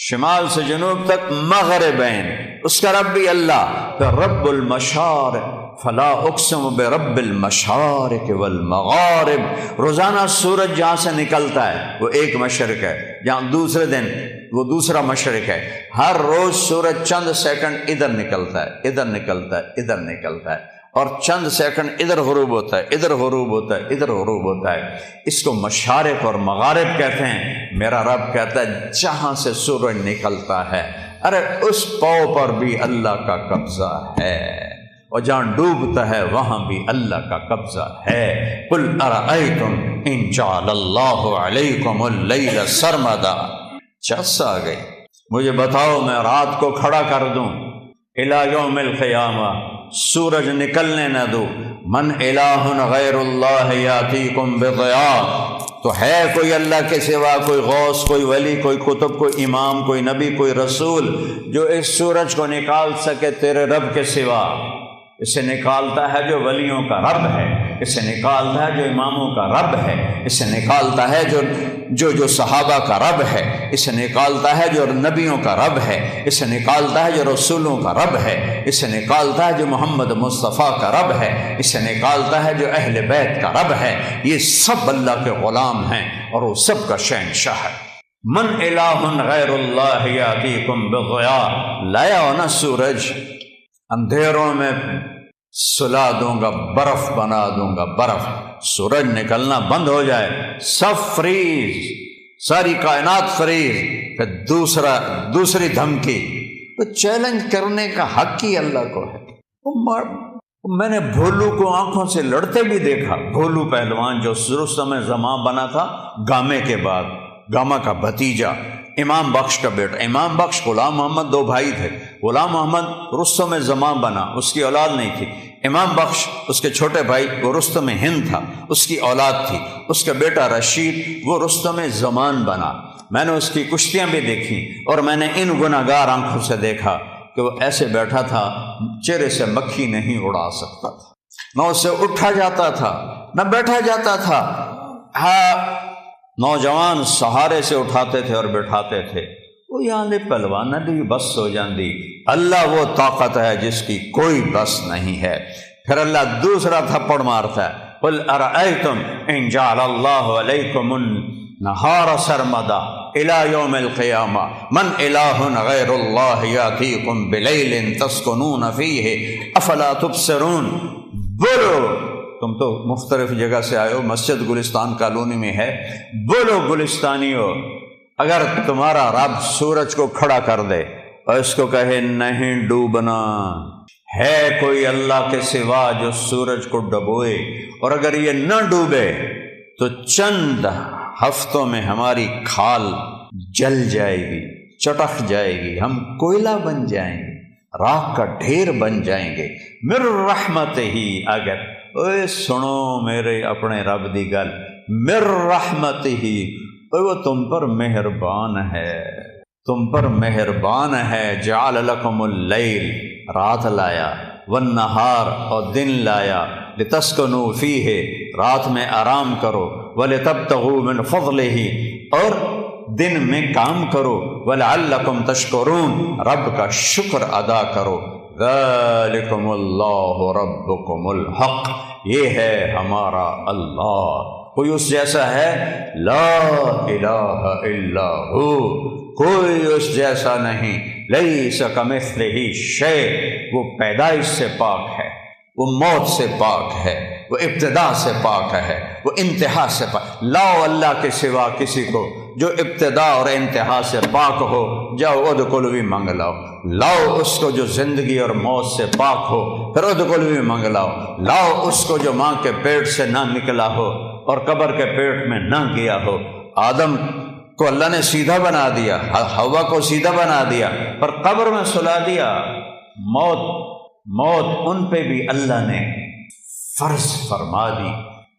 شمال سے جنوب تک مغربین، اس کا رب بھی اللہ۔ پھر رب المشارق، فلا اقسم برب المشارق والمغارب، روزانہ سورج جہاں سے نکلتا ہے وہ ایک مشرق ہے، جہاں دوسرے دن وہ دوسرا مشرق ہے۔ ہر روز سورج چند سیکنڈ ادھر نکلتا ہے، ادھر نکلتا ہے، ادھر نکلتا ہے، اور چند سیکنڈ ادھر غروب ہوتا ہے، ادھر غروب ہوتا ہے، ادھر غروب ہوتا ہے۔ اس کو مشارق اور مغارب کہتے ہیں۔ میرا رب کہتا ہے جہاں سے سورج نکلتا ہے، ارے اس پاؤں پر بھی اللہ کا قبضہ ہے، اور جہاں ڈوبتا ہے وہاں بھی اللہ کا قبضہ ہے۔ قل ارأیتم ان جعل اللہ علیکم اللیل سرمدا، چس آ گئی، مجھے بتاؤ میں رات کو کھڑا کر دوں الی یوم القیامہ، سورج نکلنے نہ دوں، من الہ غیر اللہ یاتیکم بضیاء، تو ہے کوئی اللہ کے سوا، کوئی غوث، کوئی ولی، کوئی قطب، کوئی امام، کوئی نبی، کوئی رسول جو اس سورج کو نکال سکے تیرے رب کے سوا؟ اسے نکالتا ہے جو ولیوں کا رب ہے، اسے نکالتا ہے جو اماموں کا رب ہے، اسے نکالتا ہے جو صحابہ کا رب ہے، اسے نکالتا ہے جو نبیوں کا رب ہے، اسے نکالتا ہے جو رسولوں کا رب ہے، اسے نکالتا ہے جو محمد مصطفیٰ کا رب ہے، اسے نکالتا ہے جو اہل بیت کا رب ہے۔ یہ سب اللہ کے غلام ہیں اور وہ سب کا شہنشاہ ہے۔ من الہ غیر اللہ یاتیکم بضیاء، لایا ہو نا سورج، اندھیروں میں سلا دوں گا، برف بنا دوں گا، برف، سورج نکلنا بند ہو جائے، سب فریز، ساری کائنات فریز۔ پھر دوسری دھمکی، تو چیلنج کرنے کا حق ہی اللہ کو ہے۔ میں نے بھولو کو آنکھوں سے لڑتے بھی دیکھا، بھولو پہلوان جو رستم زمان بنا تھا گامے کے بعد، گاما کا بھتیجا، امام بخش کا بیٹا۔ امام بخش غلام محمد دو بھائی تھے، غلام محمد رستم زمان بنا، اس کی اولاد نہیں تھی۔ امام بخش اس کے چھوٹے بھائی، وہ رستم ہند تھا، اس کی اولاد تھی۔ اس کا بیٹا رشید وہ رستم زمان بنا۔ میں نے اس کی کشتیاں بھی دیکھی اور میں نے ان گناہگار آنکھوں سے دیکھا کہ وہ ایسے بیٹھا تھا، چہرے سے مکھی نہیں اڑا سکتا تھا، نہ اس سے اٹھا جاتا تھا نہ بیٹھا جاتا تھا۔ ہاں، نوجوان سہارے سے اٹھاتے تھے اور بیٹھاتے تھے۔ وہ یہاں دے پہلوان دی بس ہو جاندی۔ اللہ وہ طاقت ہے جس کی کوئی بس نہیں ہے۔ پھر اللہ دوسرا تھپڑ مارتا ہے، قل ارأیتم ان جعل اللہ علیکم النہار سرمدا الى یوم القیامہ من الہ غیر اللہ یاتیکم بلیل تسکنون فیہ افلا تبصرون۔ بولو، تم تو مختلف جگہ سے آئے ہو، مسجد گلستان کالونی میں ہے، بولو گلستانیو، اگر تمہارا رب سورج کو کھڑا کر دے اور اس کو کہے نہیں ڈوبنا، ہے کوئی اللہ کے سوا جو سورج کو ڈبوئے، اور اگر یہ نہ ڈوبے تو چند ہفتوں میں ہماری کھال جل جائے گی، چٹک جائے گی، ہم کوئلہ بن جائیں گے، راکھ کا ڈھیر بن جائیں گے۔ مر رحمت ہی، اگر اوے سنو میرے اپنے رب دی گل، مر رحمت ہی، وہ تم پر مہربان ہے، تم پر مہربان ہے۔ جعل لکم اللیل، رات لایا، والنہار، اور دن لایا، لتسکنوا فیہ، رات میں آرام کرو، ولتبتغوا من فضلہ، اور دن میں کام کرو، ولعلکم تشکرون، رب کا شکر ادا کرو۔ ذالکم اللہ ربکم الحق، یہ ہے ہمارا اللہ، کوئی اس جیسا ہے؟ لا الہ الا ہو، کوئی اس جیسا نہیں۔ لیس کمثلہ شیء، وہ پیدائش سے پاک ہے، وہ موت سے پاک ہے، وہ ابتدا سے پاک ہے، وہ انتہا سے پاک۔ لاؤ اللہ کے سوا کسی کو جو ابتدا اور انتہا سے پاک ہو، جاؤ ادخل بھی منگ لاؤ۔ لاؤ اس کو جو زندگی اور موت سے پاک ہو، پھر ادخل بھی منگ لاؤ۔ لاؤ اس کو جو ماں کے پیٹ سے نہ نکلا ہو اور قبر کے پیٹ میں نہ گیا ہو۔ آدم کو اللہ نے سیدھا بنا دیا، حوا کو سیدھا بنا دیا، پر قبر میں سلا دیا۔ موت ان پہ بھی اللہ نے فرض فرما دی۔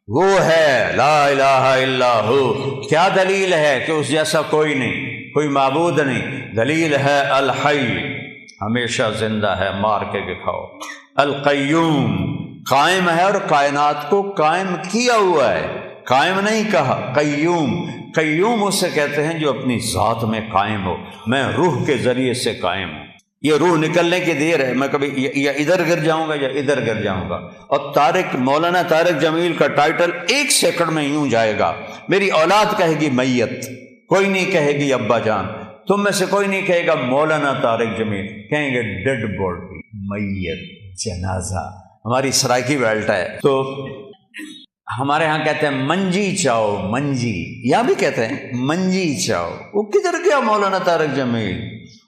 وہ ہے لا الہ الا ہو۔ کیا دلیل ہے کہ اس جیسا کوئی نہیں، کوئی معبود نہیں؟ دلیل ہے الحی، ہمیشہ زندہ ہے، مار کے دکھاؤ۔ القیوم، قائم ہے اور کائنات کو قائم کیا ہوا ہے، قائم نہیں کہا، قیوم۔ قیوم اسے کہتے ہیں جو اپنی ذات میں قائم ہو۔ میں روح کے ذریعے سے قائم ہوں، یہ روح نکلنے کی دیر ہے، میں کبھی یا ادھر گر جاؤں گا یا ادھر گر جاؤں گا۔ اور مولانا طارق جمیل کا ٹائٹل 1 سیکنڈ میں یوں جائے گا، میری اولاد کہے گی میت، کوئی نہیں کہے گی ابا جان، تم میں سے کوئی نہیں کہے گا مولانا طارق جمیل، کہیں گے ڈیڈ باڈی، میت، جنازہ۔ ہماری سرائکی بیلٹ ہے تو ہمارے ہاں کہتے ہیں منجی چاؤ، منجی، یہاں بھی کہتے ہیں منجی چاؤ۔ وہ کدھر گیا مولانا طارق جمیل؟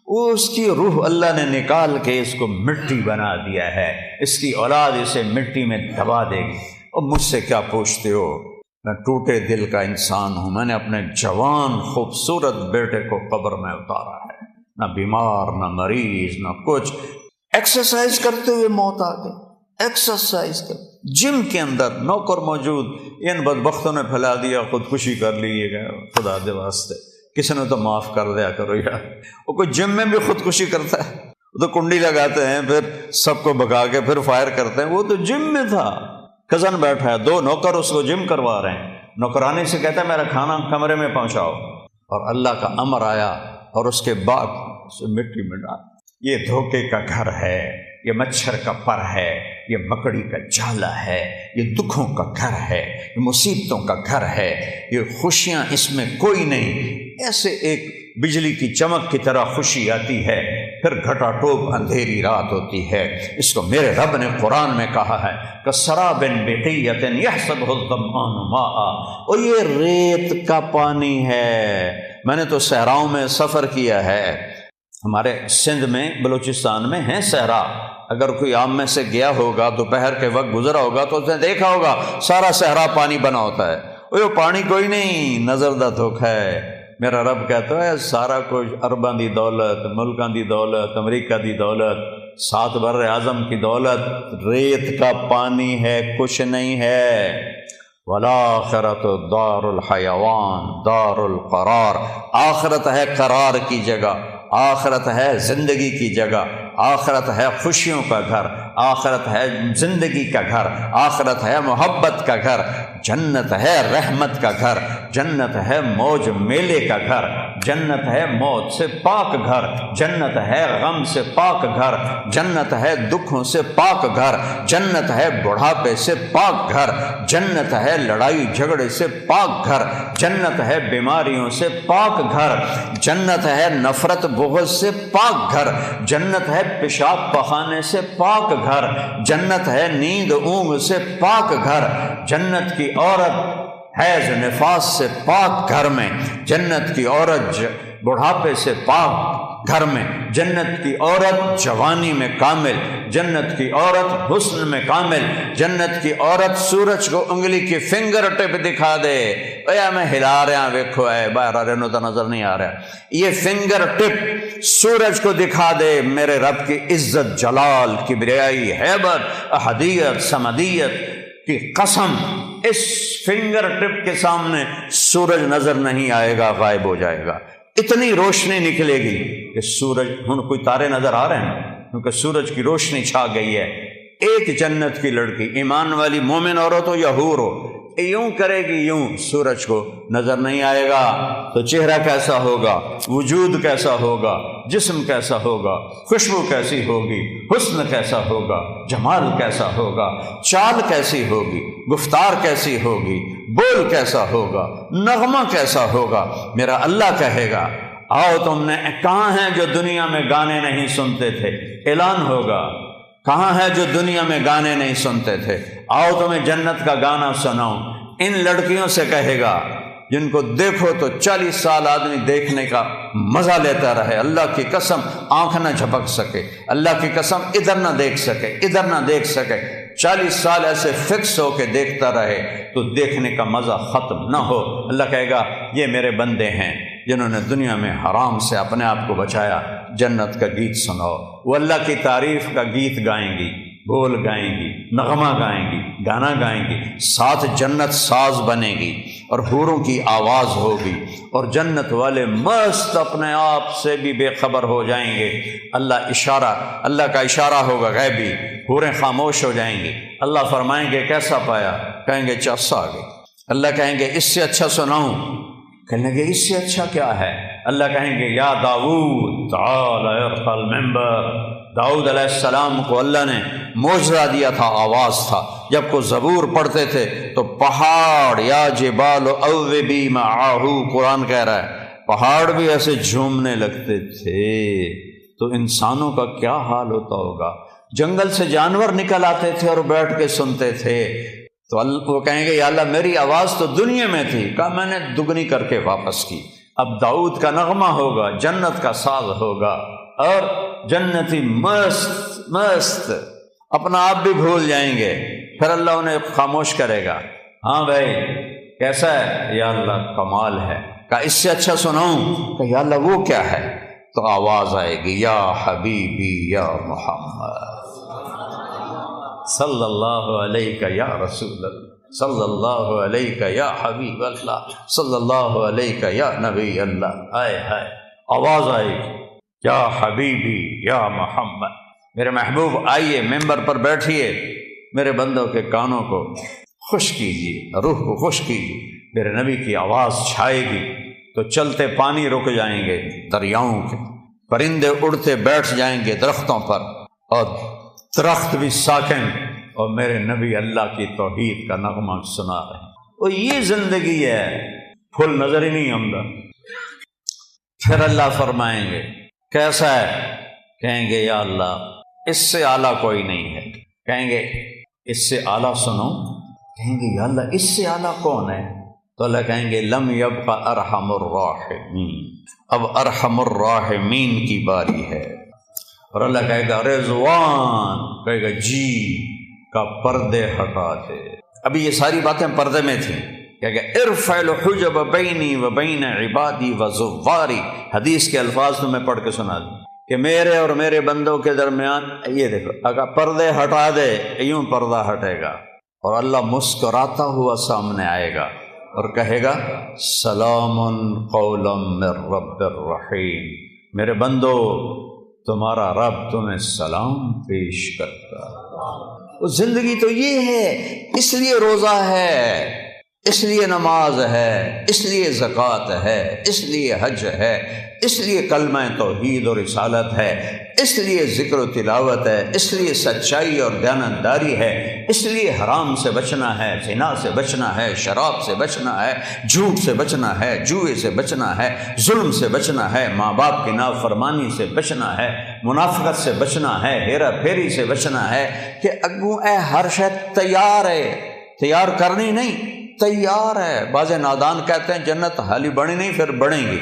وہ اس کی روح اللہ نے نکال کے اس کو مٹی بنا دیا ہے، اس کی اولاد اسے مٹی میں دبا دے گی۔ اور مجھ سے کیا پوچھتے ہو؟ میں ٹوٹے دل کا انسان ہوں، میں نے اپنے جوان خوبصورت بیٹے کو قبر میں اتارا ہے، نہ بیمار نہ مریض نہ کچھ، ایکسرسائز کرتے ہوئے موت آ گئی۔ ایکسرسائز کر، جم کے اندر نوکر موجود، ان بدبختوں نے پھیلا دیا خودکشی کر لی، یہ گئے خدا دے واسطے کسی نے تو معاف کر دیا کرو یار۔ وہ کوئی جم میں بھی خودکشی کرتا ہے؟ وہ تو کنڈی لگاتے ہیں، پھر سب کو بھگا کے پھر فائر کرتے ہیں۔ وہ تو جم میں تھا، کزن بیٹھا ہے، 2 نوکر اس کو جم کروا رہے ہیں، نوکرانی سے کہتا ہے میرا کھانا کمرے میں پہنچاؤ، اور اللہ کا امر آیا اور اس کے بعد اسے مٹی میں ڈال۔ یہ دھوکے کا گھر ہے، یہ مچھر کا پر ہے، یہ مکڑی کا جالا ہے، یہ دکھوں کا گھر ہے، یہ مصیبتوں کا گھر ہے، یہ خوشیاں اس میں کوئی نہیں۔ ایسے ایک بجلی کی چمک کی طرح خوشی آتی ہے، پھر گھٹا ٹوپ اندھیری رات ہوتی ہے۔ اس کو میرے رب نے قرآن میں کہا ہے کسراب بقیۃ یحسبہ الظمآن ماء، اور یہ ریت کا پانی ہے۔ میں نے تو صحراؤں میں سفر کیا ہے، ہمارے سندھ میں بلوچستان میں ہیں صحرا، اگر کوئی عام میں سے گیا ہوگا دوپہر کے وقت گزرا ہوگا تو اس نے دیکھا ہوگا سارا صحرا پانی بنا ہوتا ہے، وہ پانی کوئی نہیں، نظر دا دھوکھا ہے۔ میرا رب کہتا ہے سارا کچھ ارباں دی دولت، ملکاں دی دولت، امریکہ دی دولت، 7 بر اعظم کی دولت ریت کا پانی ہے، کچھ نہیں ہے۔ والآخرۃ دار الحیوان دار القرار، آخرت ہے قرار کی جگہ، آخرت ہے زندگی کی جگہ، آخرت ہے خوشیوں کا گھر، آخرت ہے زندگی کا گھر، آخرت ہے محبت کا گھر، جنت ہے رحمت کا گھر، جنت ہے موج میلے کا گھر، جنت ہے موت سے پاک گھر، جنت ہے غم سے پاک گھر، جنت ہے دکھوں سے پاک گھر، جنت ہے بڑھاپے سے پاک گھر، جنت ہے لڑائی جھگڑے سے پاک گھر، جنت ہے بیماریوں سے پاک گھر، جنت ہے نفرت بغض سے پاک گھر، جنت ہے پیشاب پخانے سے پاک گھر، جنت ہے نیند اونگ سے پاک گھر، جنت کی عورت حیض نفاس سے پاک گھر میں، جنت کی عورت بڑھاپے سے پاک گھر میں، جنت کی عورت جوانی میں کامل، جنت کی عورت حسن میں کامل، جنت کی عورت سورج کو انگلی کی فنگر ٹپ دکھا دے، اے میں ہلا رہا ویکھو اے باہر رہنو تو نظر نہیں آ رہا، یہ فنگر ٹپ سورج کو دکھا دے میرے رب کی عزت جلال کبریائی ہیبت احدیت سمدیت کی قسم، اس فنگر ٹپ کے سامنے سورج نظر نہیں آئے گا، غائب ہو جائے گا، اتنی روشنی نکلے گی کہ سورج، ہن کوئی تارے نظر آ رہے ہیں کیونکہ سورج کی روشنی چھا گئی ہے۔ ایک جنت کی لڑکی ایمان والی مومن عورت ہو یا حور ہو، یوں کرے گی، یوں سورج کو نظر نہیں آئے گا تو چہرہ کیسا ہوگا، وجود کیسا ہوگا، جسم کیسا ہوگا، خوشبو کیسی ہوگی، حسن کیسا ہوگا، جمال کیسا ہوگا، چال کیسی ہوگی، گفتار کیسی ہوگی، بول کیسا ہوگا، نغمہ کیسا ہوگا۔ میرا اللہ کہے گا آؤ تم نے کہاں ہیں جو دنیا میں گانے نہیں سنتے تھے، اعلان ہوگا، کہاں ہے جو دنیا میں گانے نہیں سنتے تھے، آؤ تمہیں جنت کا گانا سناؤں۔ ان لڑکیوں سے کہے گا جن کو دیکھو تو 40 سال آدمی دیکھنے کا مزہ لیتا رہے، اللہ کی قسم آنکھ نہ جھپک سکے، اللہ کی قسم ادھر نہ دیکھ سکے، ادھر نہ دیکھ سکے، 40 سال ایسے فکس ہو کے دیکھتا رہے تو دیکھنے کا مزہ ختم نہ ہو۔ اللہ کہے گا یہ میرے بندے ہیں جنہوں نے دنیا میں حرام سے اپنے آپ کو بچایا، جنت کا گیت سناؤ۔ وہ اللہ کی تعریف کا گیت گائیں گی، بول گائیں گی، نغمہ گائیں گی، گانا گائیں گی، ساتھ جنت ساز بنے گی اور حوروں کی آواز ہوگی، اور جنت والے مست اپنے آپ سے بھی بے خبر ہو جائیں گے۔ اللہ کا اشارہ ہوگا غیبی، حوریں خاموش ہو جائیں گی، اللہ فرمائیں گے کیسا پایا، کہیں گے چس آ گئی، اللہ کہیں گے اس سے اچھا سناؤں، کہنے گے اس سے اچھا کیا ہے، اللہ کہیں گے یا داؤد تعال ارقى المنبر۔ داؤد علیہ السلام کو اللہ نے معجزہ دیا تھا، آواز تھا، جب کو زبور پڑھتے تھے تو پہاڑ یا جبال اوبی معاہ، قرآن کہہ رہا ہے پہاڑ بھی ایسے جھومنے لگتے تھے، تو انسانوں کا کیا حال ہوتا ہوگا۔ جنگل سے جانور نکل آتے تھے اور بیٹھ کے سنتے تھے، تو وہ کہیں گے یا اللہ میری آواز تو دنیا میں تھی، کہا میں نے دگنی کر کے واپس کی۔ اب داؤد کا نغمہ ہوگا، جنت کا ساز ہوگا، اور جنتی مست مست اپنا آپ بھی بھول جائیں گے، پھر اللہ انہیں خاموش کرے گا، ہاں بھائی کیسا ہے، یا اللہ کمال ہے، کہا اس سے اچھا سناؤں، کہ یا اللہ وہ کیا ہے، تو آواز آئے گی یا حبیبی یا محمد صلی اللہ علیہ یا رسول اللہ، صلی اللہ علیہ یا حبیب اللہ، صلی اللہ علیہ یا نبی اللہ۔ آئے ہائے آواز آئے گی یا حبیبی یا محمد، میرے محبوب آئیے ممبر پر بیٹھیے، میرے بندوں کے کانوں کو خوش کیجیے، روح کو خوش کیجیے، میرے نبی کی آواز چھائے گی تو چلتے پانی رک جائیں گے، دریاؤں کے پرندے اڑتے بیٹھ جائیں گے درختوں پر، اور درخت بھی ساکن، اور میرے نبی اللہ کی توحید کا نغمہ سنا رہے ہیں۔ اور یہ زندگی ہے، پھول نظر ہی نہیں آمدہ۔ پھر اللہ فرمائیں گے کیسا ہے، کہیں گے یا اللہ اس سے اعلیٰ کوئی نہیں ہے، کہیں گے اس سے اعلیٰ سنو، کہیں گے یا اللہ اس سے اعلیٰ کون ہے، تو اللہ کہیں گے لم یبق ارحم الراحمین، اب ارحم الراحمین کی باری ہے۔ اور اللہ کہے گا رضوان، کہے گا جی کا پردے ہٹا دے۔ ابھی یہ ساری باتیں پردے میں تھیں، کہے گا ارفع الحجب بینی و بین عبادی و زواری۔ حدیث کے الفاظ تو میں پڑھ کے سنا دوں کہ میرے اور میرے بندوں کے درمیان یہ دیکھو، اگر پردے ہٹا دے یوں پردہ ہٹے گا، اور اللہ مسکراتا ہوا سامنے آئے گا اور کہے گا سلام قولا من رب الرحیم، میرے بندو تمہارا رب تمہیں سلام پیش کرتا۔ وہ زندگی تو یہ ہے، اس لیے روزہ ہے، اس لیے نماز ہے، اس لیے زکوٰۃ ہے، اس لیے حج ہے، اس لیے کلمہ توحید اور رسالت ہے، اس لیے ذکر و تلاوت ہے، اس لیے سچائی اور دیانتداری ہے، اس لیے حرام سے بچنا ہے، زنا سے بچنا ہے، شراب سے بچنا ہے، جھوٹ سے بچنا ہے، جوئے سے بچنا ہے، ظلم سے بچنا ہے، ماں باپ کی نافرمانی سے بچنا ہے، منافقت سے بچنا ہے، ہیرا پھیری سے بچنا ہے، کہ اگوں اے ہر شے تیار ہے، تیار کرنی نہیں، تیار ہے۔ بعض نادان کہتے ہیں جنت حالی بنی نہیں پھر بڑھیں گی۔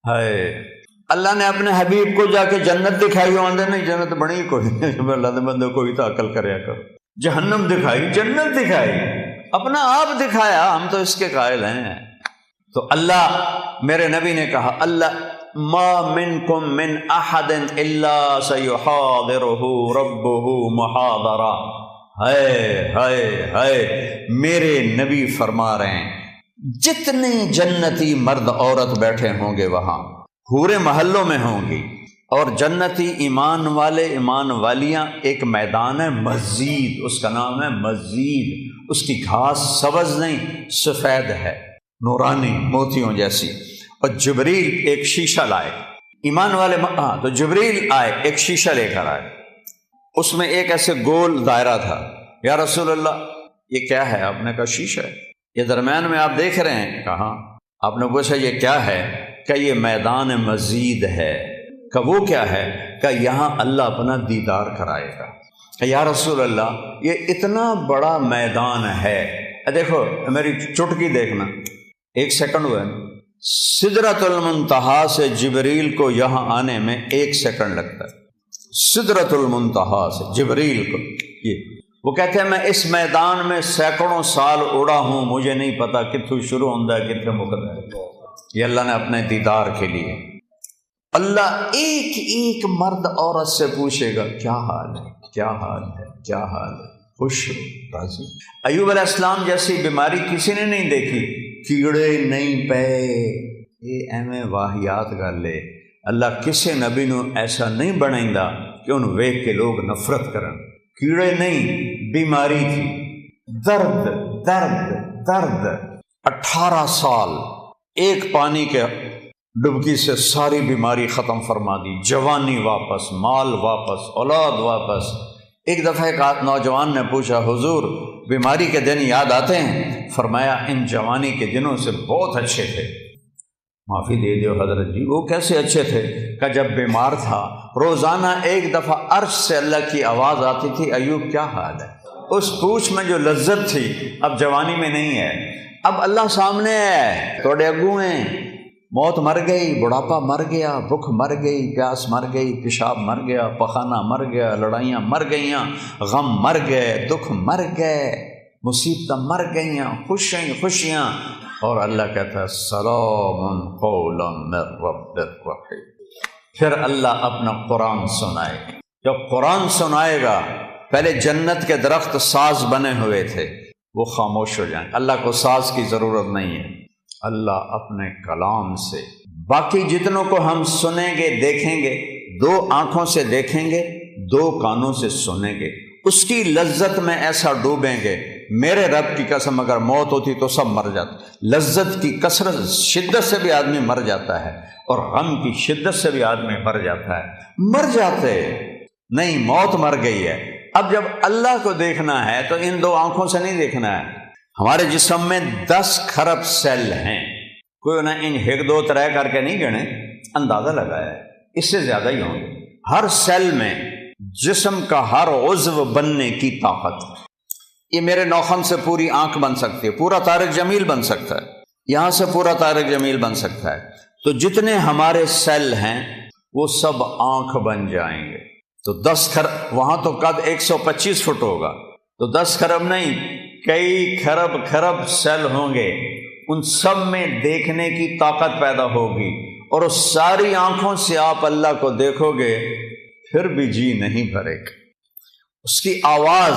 ہائے اللہ نے اپنے حبیب کو جا کے جنت دکھائی، وہ آندے نہیں جنت بنی کوئی نہیں، اللہ نے بندے کوئی تو عقل کریا کر۔ جہنم دکھائی، جنت دکھائی، اپنا آپ دکھایا، ہم تو اس کے قائل ہیں۔ تو اللہ، میرے نبی نے کہا اللہ ما منکم من احد الا سیحاضرہ ربہ محاضرہ۔ ہائے ہائے ہائے، میرے نبی فرما رہے ہیں جتنے جنتی مرد عورت بیٹھے ہوں گے وہاں پورے محلوں میں ہوں گی، اور جنتی ایمان والے ایمان والیاں، ایک میدان ہے مسجد، اس کا نام ہے مسجد، اس کی گھاس سبز نہیں سفید ہے، نورانی موتیوں جیسی، اور جبریل ایک شیشہ لائے، ایمان والے تو جبریل آئے ایک شیشہ لے کر آئے، اس میں ایک ایسے گول دائرہ تھا۔ یا رسول اللہ یہ کیا ہے؟ آپ نے کہا شیشہ ہے، یہ درمیان میں آپ دیکھ رہے ہیں، کہاں؟ آپ نے پوچھا یہ کیا ہے؟ کہ یہ میدان مزید ہے۔ کہ وہ کیا ہے؟ کہ یہاں اللہ اپنا دیدار کرائے گا۔ کہ یا رسول اللہ یہ اتنا بڑا میدان ہے، دیکھو میری چٹکی دیکھنا، ایک سیکنڈ ہوئے، سدرۃ المنتہا سے جبریل کو یہاں آنے میں 1 سیکنڈ لگتا ہے، سدرۃ المنتہا سے جبریل کو۔ یہ وہ کہتے ہیں میں اس میدان میں سینکڑوں سال اڑا ہوں، مجھے نہیں پتا کتوں شروع ہوتا ہے کتنے مکمل ہے۔ یہ اللہ نے اپنے دیدار کے لیے، اللہ ایک ایک مرد عورت سے پوچھے گا کیا حال ہے، کیا حال ہے، کیا حال ہے، خوش راضی۔ ایوب علیہ السلام جیسی بیماری کسی نے نہیں دیکھی، کیڑے نہیں پے، یہ ایویں واہیات گل ہے۔ اللہ کسی نبی نو ایسا نہیں بنائندا کہ انہوں ویکھ کے لوگ نفرت کرن۔ کیڑے نہیں، بیماری تھی، درد درد درد۔ 18 سال ایک پانی کے ڈبکی سے ساری بیماری ختم فرما دی، جوانی واپس، مال واپس، اولاد واپس۔ ایک دفعہ ایک نوجوان نے پوچھا حضور بیماری کے دن یاد آتے ہیں؟ فرمایا ان جوانی کے دنوں سے بہت اچھے تھے۔ معافی دے دیو حضرت جی، وہ کیسے اچھے تھے؟ کہ جب بیمار تھا روزانہ ایک دفعہ عرش سے اللہ کی آواز آتی تھی ایوب کیا حال ہے۔ اس پوچھ میں جو لذت تھی اب جوانی میں نہیں ہے، اب اللہ سامنے ہے، توڑے اگوں ہیں، موت مر گئی، بڑھاپا مر گیا، بھوک مر گئی، پیاس مر گئی، پیشاب مر گیا، پخانہ مر گیا، لڑائیاں مر گئیاں، غم مر گئے، دکھ مر گئے، مصیبتیں مر گئیاں، خوشیاں، اور اللہ کہتا ہے سلام قولا من رب الرحیم۔ پھر اللہ اپنا قرآن سنائے گا۔ جب قرآن سنائے گا، پہلے جنت کے درخت ساز بنے ہوئے تھے، وہ خاموش ہو جائیں۔ اللہ کو ساز کی ضرورت نہیں ہے، اللہ اپنے کلام سے باقی جتنوں کو ہم سنیں گے دیکھیں گے، 2 آنکھوں سے دیکھیں گے، 2 کانوں سے سنیں گے، اس کی لذت میں ایسا ڈوبیں گے۔ میرے رب کی قسم اگر موت ہوتی تو سب مر جاتے۔ لذت کی کثرت شدت سے بھی آدمی مر جاتا ہے، اور غم کی شدت سے بھی آدمی مر جاتا ہے۔ مر جاتے نہیں، موت مر گئی ہے۔ اب جب اللہ کو دیکھنا ہے تو ان 2 آنکھوں سے نہیں دیکھنا ہے۔ ہمارے جسم میں 10 کھرب سیل ہیں، کوئی انہیں ان 1 2 3 کر کے نہیں گنے، اندازہ لگایا ہے اس سے زیادہ ہی ہوں گے۔ ہر سیل میں جسم کا ہر عضو بننے کی طاقت۔ یہ میرے نوخن سے پوری آنکھ بن سکتی ہے، پورا طارق جمیل بن سکتا ہے، یہاں سے پورا طارق جمیل بن سکتا ہے۔ تو جتنے ہمارے سیل ہیں وہ سب آنکھ بن جائیں گے۔ تو 10 کھرب، وہاں تو قد 125 فٹ ہوگا، تو 10 کھرب نہیں، کئی کھرب سیل ہوں گے، ان سب میں دیکھنے کی طاقت پیدا ہوگی، اور اس ساری آنکھوں سے آپ اللہ کو دیکھو گے، پھر بھی جی نہیں بھرے گا۔ اس کی آواز،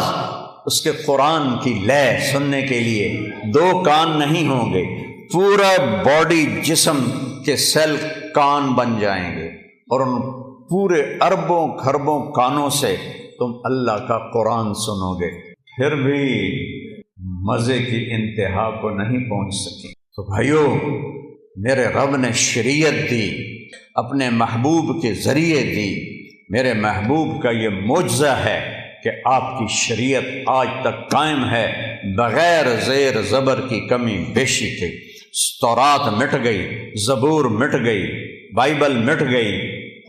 اس کے قرآن کی لے سننے کے لیے 2 کان نہیں ہوں گے، پورا باڈی جسم کے سیل کان بن جائیں گے، اور ان پورے اربوں کھربوں کانوں سے تم اللہ کا قرآن سنو گے، پھر بھی مزے کی انتہا کو نہیں پہنچ سکیں۔ تو بھائیو، میرے رب نے شریعت دی، اپنے محبوب کے ذریعے دی۔ میرے محبوب کا یہ معجزہ ہے کہ آپ کی شریعت آج تک قائم ہے، بغیر زیر زبر کی کمی بیشی کے۔ تورات مٹ گئی، زبور مٹ گئی، بائبل مٹ گئی،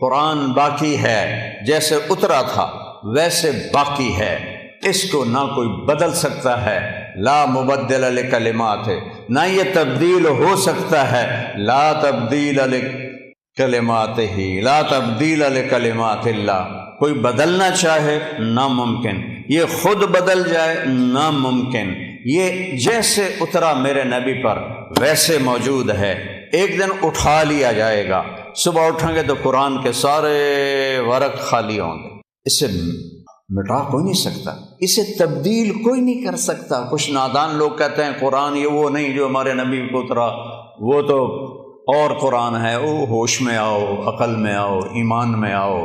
قرآن باقی ہے، جیسے اترا تھا ویسے باقی ہے، اس کو نہ کوئی بدل سکتا ہے، لا مبدل لکلمات ہے، نہ یہ تبدیل ہو سکتا ہے، لا تبدیل لکلمات ہی، لا تبدیل لکلمات اللہ۔ کوئی بدلنا چاہے ناممکن، یہ خود بدل جائے ناممکن۔ یہ جیسے اترا میرے نبی پر ویسے موجود ہے، ایک دن اٹھا لیا جائے گا، صبح اٹھیں گے تو قرآن کے سارے ورق خالی ہوں گے۔ اسے مٹا کوئی نہیں سکتا، اسے تبدیل کوئی نہیں کر سکتا۔ کچھ نادان لوگ کہتے ہیں قرآن یہ وہ نہیں جو ہمارے نبی کو اترا، وہ تو اور قرآن ہے، او ہوش میں آؤ، عقل میں آؤ، ایمان میں آؤ۔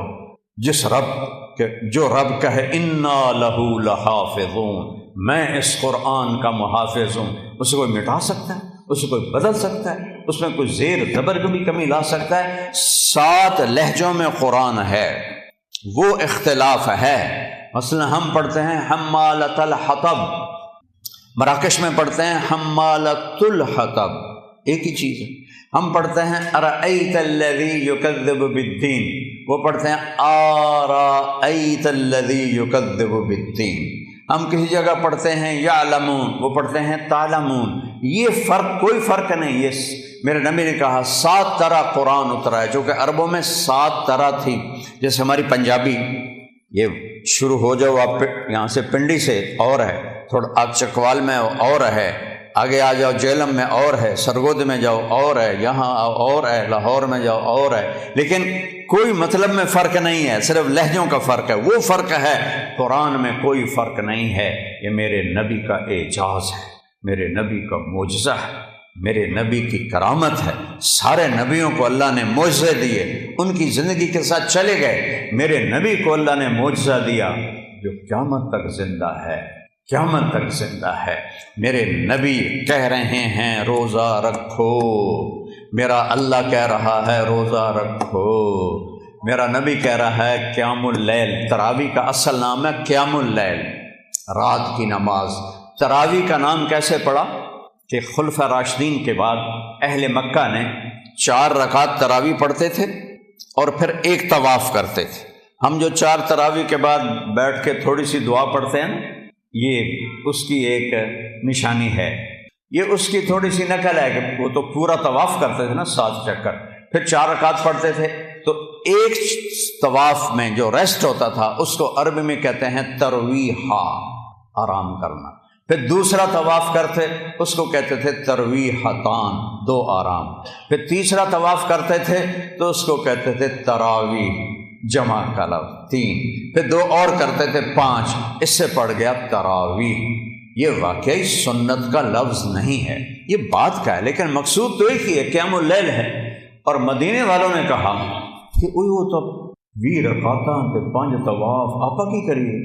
جس رب کے جو رب کہے انا لہو لحافظون، میں اس قرآن کا محافظ ہوں، اسے کوئی مٹا سکتا ہے؟ اسے کوئی بدل سکتا ہے؟ اس میں کوئی زیر زبر کی بھی کمی لا سکتا ہے؟ 7 لہجوں میں قرآن ہے، وہ اختلاف ہے۔ مثلا ہم پڑھتے ہیں حمالۃ الحطب، مراکش میں پڑھتے ہیں حمالۃ الحطب، ایک ہی چیز ہے۔ ہم پڑھتے ہیں ارأیت الذی یکذب بالدین، وہ پڑھتے ہیں آرأیت الذی یکذب بالدین۔ ہم کسی جگہ پڑھتے ہیں یعلمون، وہ پڑھتے ہیں تعلمون۔ یہ فرق، کوئی فرق نہیں۔ یہ میرے نبی نے کہا 7 طرح قرآن اترا ہے، جو کہ عربوں میں 7 طرح تھی۔ جیسے ہماری پنجابی، یہ شروع ہو جاؤ آپ یہاں سے پنڈی سے اور ہے، تھوڑا آپ چکوال میں اور ہے، آگے آ جاؤ جیلم میں اور ہے، سرگود میں جاؤ اور ہے، یہاں اور ہے، لاہور میں جاؤ اور ہے، لیکن کوئی مطلب میں فرق نہیں ہے، صرف لہجوں کا فرق ہے۔ وہ فرق ہے، قرآن میں کوئی فرق نہیں ہے۔ یہ میرے نبی کا اعجاز ہے، میرے نبی کا معجزہ ہے، میرے نبی کی کرامت ہے۔ سارے نبیوں کو اللہ نے معجزے دیے، ان کی زندگی کے ساتھ چلے گئے۔ میرے نبی کو اللہ نے معجزہ دیا جو قیامت تک زندہ ہے، قیامت تک زندہ ہے۔ میرے نبی کہہ رہے ہیں روزہ رکھو، میرا اللہ کہہ رہا ہے روزہ رکھو، میرا نبی کہہ رہا ہے قیام اللیل۔ تراویح کا اصل نام ہے قیام اللیل، رات کی نماز۔ تراویح کا نام کیسے پڑا کہ خلفاء راشدین کے بعد اہل مکہ نے 4 رکعت تراویح پڑھتے تھے اور پھر ایک طواف کرتے تھے۔ ہم جو 4 تراویح کے بعد بیٹھ کے تھوڑی سی دعا پڑھتے ہیں، یہ اس کی ایک نشانی ہے، یہ اس کی تھوڑی سی نقل ہے کہ وہ تو پورا طواف کرتے تھے نا، 7 چکر، پھر 4 رکعت پڑھتے تھے۔ تو ایک طواف میں جو ریسٹ ہوتا تھا اس کو عربی میں کہتے ہیں ترویحا، آرام کرنا۔ پھر دوسرا طواف کرتے اس کو کہتے تھے ترویحتان، 2 آرام۔ پھر تیسرا طواف کرتے تھے تو اس کو کہتے تھے تراویح، جمع کا لفظ 3۔ پھر 2 اور کرتے تھے 5، اس سے پڑ گیا تراویح۔ یہ واقعی سنت کا لفظ نہیں ہے، یہ بات کا ہے، لیکن مقصود تو ایک ہی ہے، قیام اللیل ہے۔ اور مدینے والوں نے کہا کہ اوہ وہ تو 20 رکعتاں تے 5 طواف آپا کی کریے،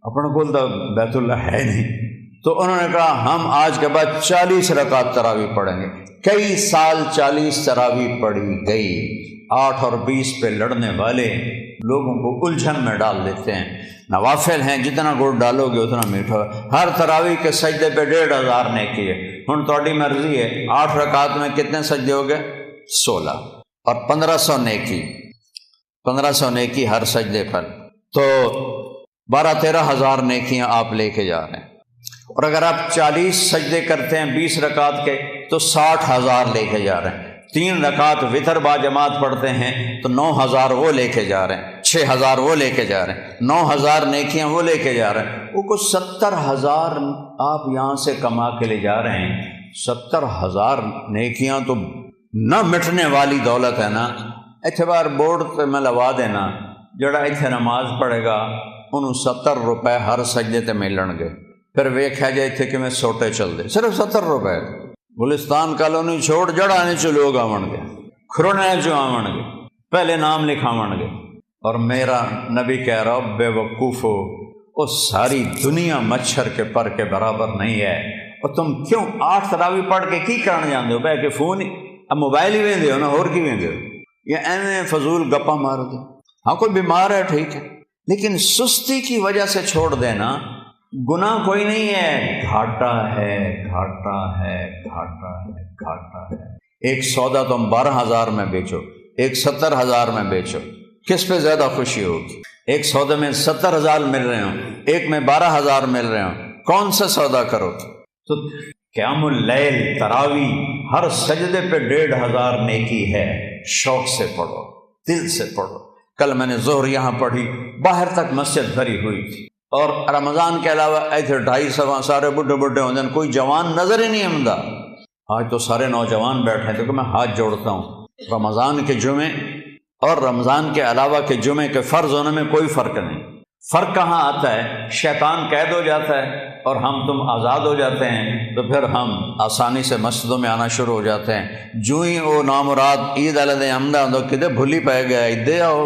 اپنا کول تو بیت اللہ ہے نہیں۔ تو انہوں نے کہا ہم آج کے بعد 40 رکعت تراویح پڑھیں گے۔ کئی سال 40 تراویح پڑھی گئی۔ 8 اور 20 پہ لڑنے والے لوگوں کو الجھن میں ڈال دیتے ہیں۔ نوافل ہیں، جتنا گڑ ڈالو گے اتنا میٹھا۔ ہر تراویح کے سجدے پہ 1500 نیکی ہے۔ ہن تہاڈی مرضی ہے 8 رکعت میں کتنے سجدے ہو گئے؟ 16، اور 1500 نیکی، 1500 نیکی ہر سجدے پر، تو 12-13 ہزار نیکیاں آپ لے کے جا رہے ہیں۔ اور اگر آپ 40 سجدے کرتے ہیں 20 رکعت کے تو 60,000 لے کے جا رہے ہیں، 3 رکعت وتر با جماعت پڑھتے ہیں تو 9,000 وہ لے کے جا رہے ہیں، 6,000 وہ لے کے جا رہے ہیں، 9,000 نیکیاں وہ لے کے جا رہے ہیں۔ وہ کچھ 70,000 آپ یہاں سے کما کے لے جا رہے ہیں۔ 70,000 نیکیاں تو نہ مٹنے والی دولت ہے نا۔ اعتبار بورڈ تے میں لوا دینا، جڑا اتنے نماز پڑھے گا انہوں 70 روپے ہر سجدے تے ملن گے، پھر ویکھا جائے اتنے کہ میں سوٹے چل دے، صرف 70 روپے۔ گلستان کالونی چھوڑ جڑانے چ لوگ آون گے، کھرنے چ آون گے، پہلے نام لکھاون گے۔ اور میرا نبی کہہ رہا بے وقوف ہو، وہ ساری دنیا مچھر کے پر کے برابر نہیں ہے، اور تم کیوں 8 تراویح پڑھ کے کی کرنے جاندے ہو؟ بہ کے فون ہی اب موبائل ہی ویندے ہو نا، اور کی ویندے ہو؟ یہ ایویں فضول گپا مار دے۔ ہاں کوئی بیمار ہے ٹھیک ہے، لیکن سستی کی وجہ سے چھوڑ دینا گناہ کوئی نہیں ہے، گھاٹا ہے، گھاٹا ہے، گھاٹا ہے، گھاٹا ہے۔ ایک سودا تم 12,000 میں بیچو، ایک 70,000 میں بیچو، کس پہ زیادہ خوشی ہوگی؟ ایک سودے میں 70,000 مل رہے ہوں، ایک میں 12,000 مل رہے ہوں، کون سا سودا کرو؟ تو قیام اللیل، تراویح، ہر سجدے پہ 1,500 نیکی ہے۔ شوق سے پڑھو، دل سے پڑھو۔ کل میں نے ظہر یہاں پڑھی، باہر تک مسجد بھری ہوئی تھی، اور رمضان کے علاوہ ایسے 250 سارے بڈھے بڈھے ہوتے ہیں، کوئی جوان نظر ہی نہیں آمدا۔ آج تو سارے نوجوان بیٹھے ہیں، تو میں ہاتھ جوڑتا ہوں، رمضان کے جمعے اور رمضان کے علاوہ کے جمعے کے فرض ہونے میں کوئی فرق نہیں۔ فرق کہاں آتا ہے؟ شیطان قید ہو جاتا ہے اور ہم تم آزاد ہو جاتے ہیں، تو پھر ہم آسانی سے مسجدوں میں آنا شروع ہو جاتے ہیں۔ جو ہی وہ نامراد عید علیہ عمدہ تو کدے بھولی پائے گیا عیدے آؤ،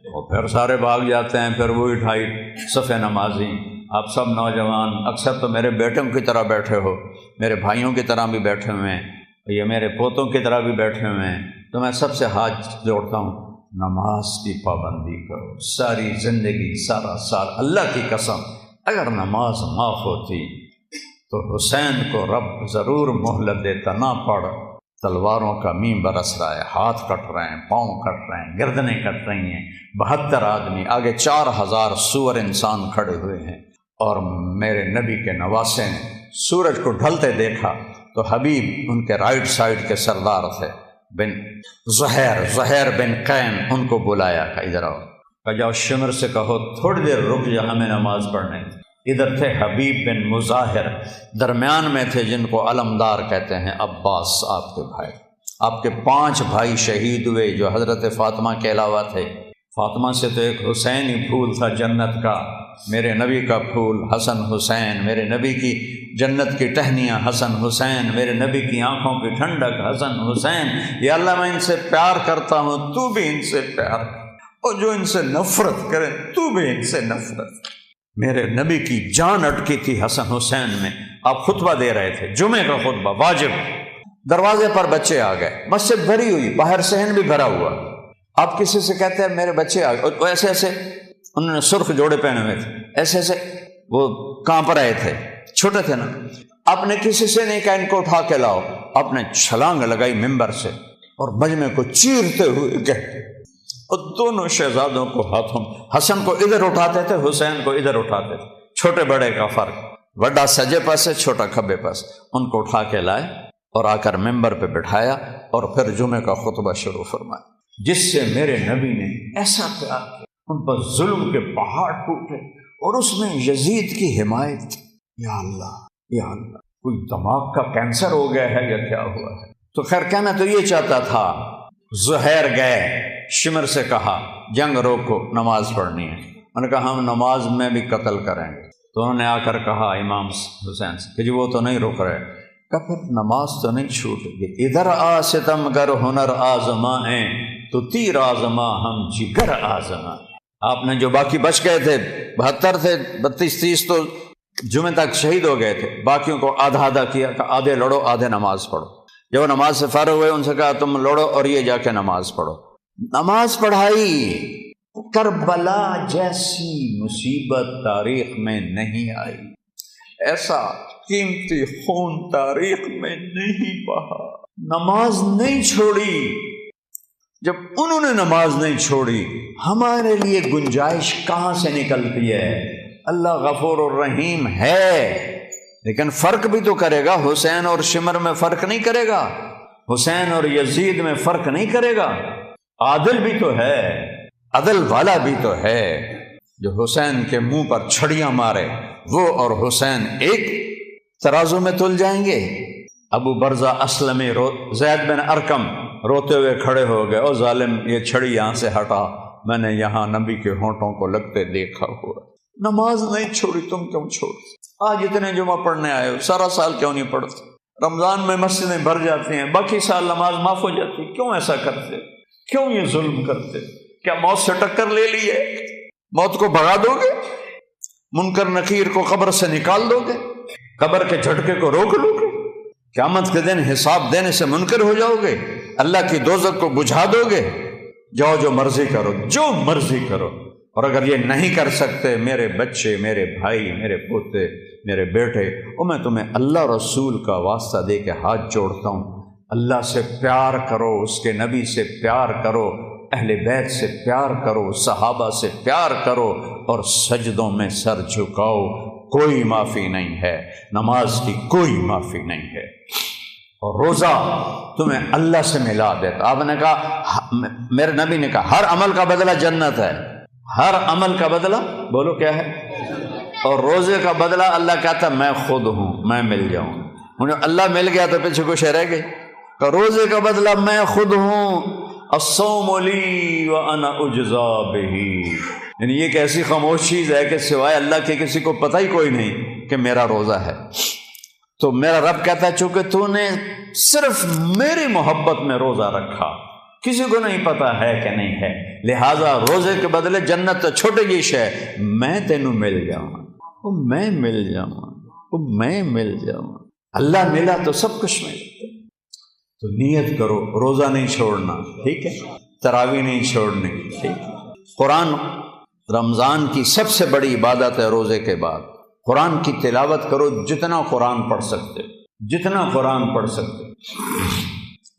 اور پھر سارے بھاگ جاتے ہیں، پھر وہی 2.5 صفحے نمازی۔ آپ سب نوجوان اکثر تو میرے بیٹوں کی طرح بیٹھے ہو، میرے بھائیوں کی طرح بھی بیٹھے ہوئے ہیں، یہ میرے پوتوں کی طرح بھی بیٹھے ہوئے ہیں، تو میں سب سے ہاتھ جوڑتا ہوں، نماز کی پابندی کرو ساری زندگی، سارا سال۔ اللہ کی قسم اگر نماز معاف ہوتی تو حسین کو رب ضرور مہلت دیتا۔ نہ پڑھ، تلواروں کا میم برس رہا ہے، ہاتھ کٹ رہے ہیں، پاؤں کٹ رہے ہیں، گردنیں کٹ رہی ہیں، 72 آدمی، آگے 4,000 سور انسان کھڑے ہوئے ہیں، اور میرے نبی کے نواسے نے سورج کو ڈھلتے دیکھا تو حبیب ان کے رائٹ سائڈ کے سردار تھے، بن زہیر بن قین، ان کو بلایا کہ ادھر آؤ، کہ جاؤ شمر سے کہو تھوڑی دیر رک جا، ہمیں نماز پڑھنے۔ ادھر تھے حبیب بن مظاہر، درمیان میں تھے جن کو علمدار کہتے ہیں، عباس آپ کے بھائی۔ آپ کے 5 بھائی شہید ہوئے جو حضرت فاطمہ کے علاوہ تھے۔ فاطمہ سے تو ایک حسین ہی پھول تھا جنت کا، میرے نبی کا پھول حسن حسین، میرے نبی کی جنت کی ٹہنیاں حسن حسین، میرے نبی کی آنکھوں کی ٹھنڈک حسن حسین۔ یا اللہ میں ان سے پیار کرتا ہوں، تو بھی ان سے پیار کر، اور جو ان سے نفرت کرے تو بھی ان سے نفرت۔ میرے نبی کی جان اٹکی تھی حسن حسین میں۔ آپ خطبہ دے رہے تھے، جمعے کا خطبہ واجب، دروازے پر بچے آ گئے، مسجد بھری ہوئی، باہر صحن بھی بھرا ہوا۔ آپ کسی سے کہتے ہیں میرے بچے آ گئے، ایسے ایسے انہوں نے سرخ جوڑے پہنے ہوئے تھے، ایسے ایسے وہ کانپ رہے تھے، چھوٹے تھے نا۔ آپ نے کسی سے نہیں کہا ان کو اٹھا کے لاؤ، آپ نے چھلانگ لگائی ممبر سے اور مجمع کو چیرتے ہوئے گئے، اور دونوں شہزادوں کو ہاتھوں، حسن کو ادھر اٹھاتے تھے، حسین کو ادھر اٹھاتے تھے، چھوٹے بڑے کا فرق، بڑا سجے پاسے، چھوٹا کھبے پاس۔ ان کو اٹھا کے لائے اور آ کر ممبر پہ بٹھایا، اور پھر جمعے کا خطبہ شروع فرمایا، جس سے میرے نبی نے ایسا پیار کیا، ان پر ظلم کے پہاڑ ٹوٹے، اور اس میں یزید کی حمایت۔ یا اللہ، یا اللہ، کوئی دماغ کا کینسر ہو گیا ہے یا کیا ہوا ہے؟ تو خیر کہنا تو یہ چاہتا تھا۔ زہیر گئے، شمر سے کہا جنگ روکو، نماز پڑھنی ہے۔ انہوں نے کہا ہم نماز میں بھی قتل کریں گے۔ تو انہوں نے آ کر کہا امام حسین سے کہ جی وہ تو نہیں رک رہے، کہ پھر نماز تو نہیں چھوٹ گئی، ادھر آ ستم گر ہنر آزمائیں تو تیر آزما ہم جگر آزما۔ آپ نے جو باقی بچ گئے تھے 72 تھے، 32 30 تو جمعے تک شہید ہو گئے تھے، باقیوں کو آدھا آدھا کیا کہ آدھے لڑو آدھے نماز پڑھو۔ جب وہ نماز سے فارغ ہوئے ان سے کہا تم لڑو اور یہ جا کے نماز پڑھو۔ نماز پڑھائی۔ کربلا جیسی مصیبت تاریخ میں نہیں آئی، ایسا قیمتی خون تاریخ میں نہیں بہا۔ نماز نہیں چھوڑی۔ جب انہوں نے نماز نہیں چھوڑی، ہمارے لیے گنجائش کہاں سے نکلتی ہے؟ اللہ غفور الرحیم ہے، لیکن فرق بھی تو کرے گا، حسین اور شمر میں فرق نہیں کرے گا، حسین اور یزید میں فرق نہیں کرے گا۔ عادل بھی تو ہے، عدل والا بھی تو ہے، جو حسین کے منہ پر چھڑیاں مارے، وہ اور حسین ایک ترازو میں تل جائیں گے۔ ابو برزہ اسلمی زید بن ارقم روتے ہوئے کھڑے ہو گئے، او ظالم یہ چھڑی یہاں سے ہٹا، میں نے یہاں نبی کے ہونٹوں کو لگتے دیکھا ہوا۔ نماز نہیں چھوڑی، تم کیوں چھوڑتے؟ آج اتنے جمعہ پڑھنے آئے ہو، سارا سال کیوں نہیں پڑھتے؟ رمضان میں مسجدیں بھر جاتی ہیں، باقی سال نماز معاف ہو جاتی، کیوں ایسا کرتے؟ کیوں یہ ظلم کرتے؟ کیا موت سے ٹکر لے لی ہے؟ موت کو بھگا دو گے؟ منکر نکیر کو قبر سے نکال دو گے؟ قبر کے جھٹکے کو روک لو گے؟ قیامت کے دن حساب دینے سے منکر ہو جاؤ گے؟ اللہ کی دوزخ کو بجھا دو گے؟ جاؤ جو مرضی کرو، جو مرضی کرو۔ اور اگر یہ نہیں کر سکتے، میرے بچے، میرے بھائی، میرے پوتے، میرے بیٹے، اور میں تمہیں اللہ رسول کا واسطہ دے کے ہاتھ جوڑتا ہوں، اللہ سے پیار کرو، اس کے نبی سے پیار کرو، اہل بیت سے پیار کرو، صحابہ سے پیار کرو، اور سجدوں میں سر جھکاؤ۔ کوئی معافی نہیں ہے، نماز کی کوئی معافی نہیں ہے۔ اور روزہ تمہیں اللہ سے ملا دیتا۔ آپ نے کہا، میرے نبی نے کہا، ہر عمل کا بدلہ جنت ہے، ہر عمل کا بدلہ، بولو کیا ہے؟ اور روزے کا بدلہ اللہ کہتا میں خود ہوں، میں مل جاؤں۔ مجھے اللہ مل گیا تو پیچھے کچھ رہ گئے کہ روزے کا بدلہ میں خود ہوں، الصوم لی وانا اجزا بہ۔ یعنی یہ ایک ایسی خاموش چیز ہے کہ سوائے اللہ کے کسی کو پتہ ہی کوئی نہیں کہ میرا روزہ ہے۔ تو میرا رب کہتا ہے چونکہ تو نے صرف میری محبت میں روزہ رکھا، کسی کو نہیں پتا ہے کہ نہیں ہے، لہٰذا روزے کے بدلے جنت تو چھوٹے کی شے، میں تینوں مل جاؤں، میں مل جاؤں، میں مل جاؤں۔ اللہ ملا تو سب کچھ مل۔ تو نیت کرو، روزہ نہیں چھوڑنا، ٹھیک ہے؟ تراویح نہیں چھوڑنی، ٹھیک ہے؟ قرآن رمضان کی سب سے بڑی عبادت ہے روزے کے بعد۔ قرآن کی تلاوت کرو، جتنا قرآن پڑھ سکتے، جتنا قرآن پڑھ سکتے۔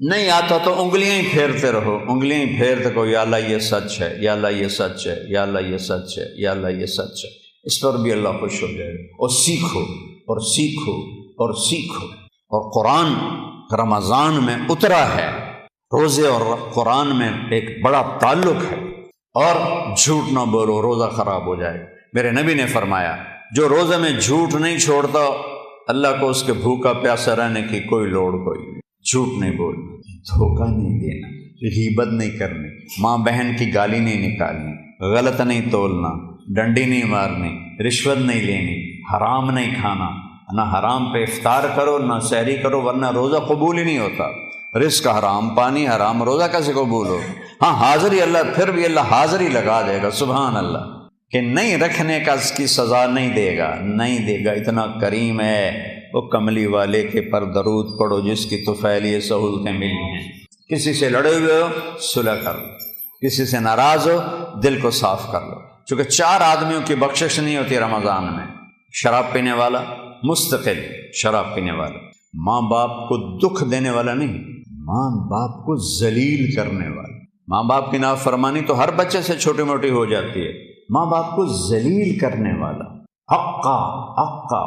نہیں آتا تو انگلیاں ہی پھیرتے رہو، انگلیاں ہی پھیرتے کہو یا اللہ یہ سچ ہے، یا اللہ یہ سچ ہے، یا اللہ یہ سچ ہے، یا اللہ یہ سچ ہے۔ اس پر بھی اللہ خوش ہو جائے گا۔ اور سیکھو اور سیکھو اور سیکھو۔ اور قرآن رمضان میں اترا ہے، روزے اور قرآن میں ایک بڑا تعلق ہے۔ اور جھوٹ نہ بولو، روزہ خراب ہو جائے۔ میرے نبی نے فرمایا جو روزے میں جھوٹ نہیں چھوڑتا، اللہ کو اس کے بھوکا پیاسا رہنے کی کوئی لوڑ کوئی نہیں۔ جھوٹ نہیں بولنا، دھوکہ نہیں دینا، غیبت نہیں کرنی، ماں بہن کی گالی نہیں نکالنی، غلط نہیں تولنا، ڈنڈی نہیں مارنی، رشوت نہیں لینی، حرام نہیں کھانا، نہ حرام پہ افطار کرو نہ سحری کرو، ورنہ روزہ قبول ہی نہیں ہوتا۔ رزق حرام، پانی حرام، روزہ کیسے قبول ہو؟ ہاں حاضری، اللہ پھر بھی اللہ حاضری لگا دے گا، سبحان اللہ، کہ نہیں رکھنے کا اس کی سزا نہیں دے گا، نہیں دے گا۔ اتنا کریم ہے وہ کملی والے کے پر درود پڑھو جس کی طفیل یہ سہولتیں ملی ہیں۔ کسی سے لڑے ہوئے ہو صلح کر لو، کسی سے ناراض ہو دل کو صاف کر لو۔ چونکہ 4 آدمیوں کی بخشش نہیں ہوتی رمضان میں، شراب پینے والا، مستقل شراب پینے والا، ماں باپ کو دکھ دینے والا نہیں، ماں باپ کو ذلیل کرنے والا۔ ماں باپ کی نافرمانی تو ہر بچے سے چھوٹی موٹی ہو جاتی ہے، ماں باپ کو ذلیل کرنے والا۔ حقا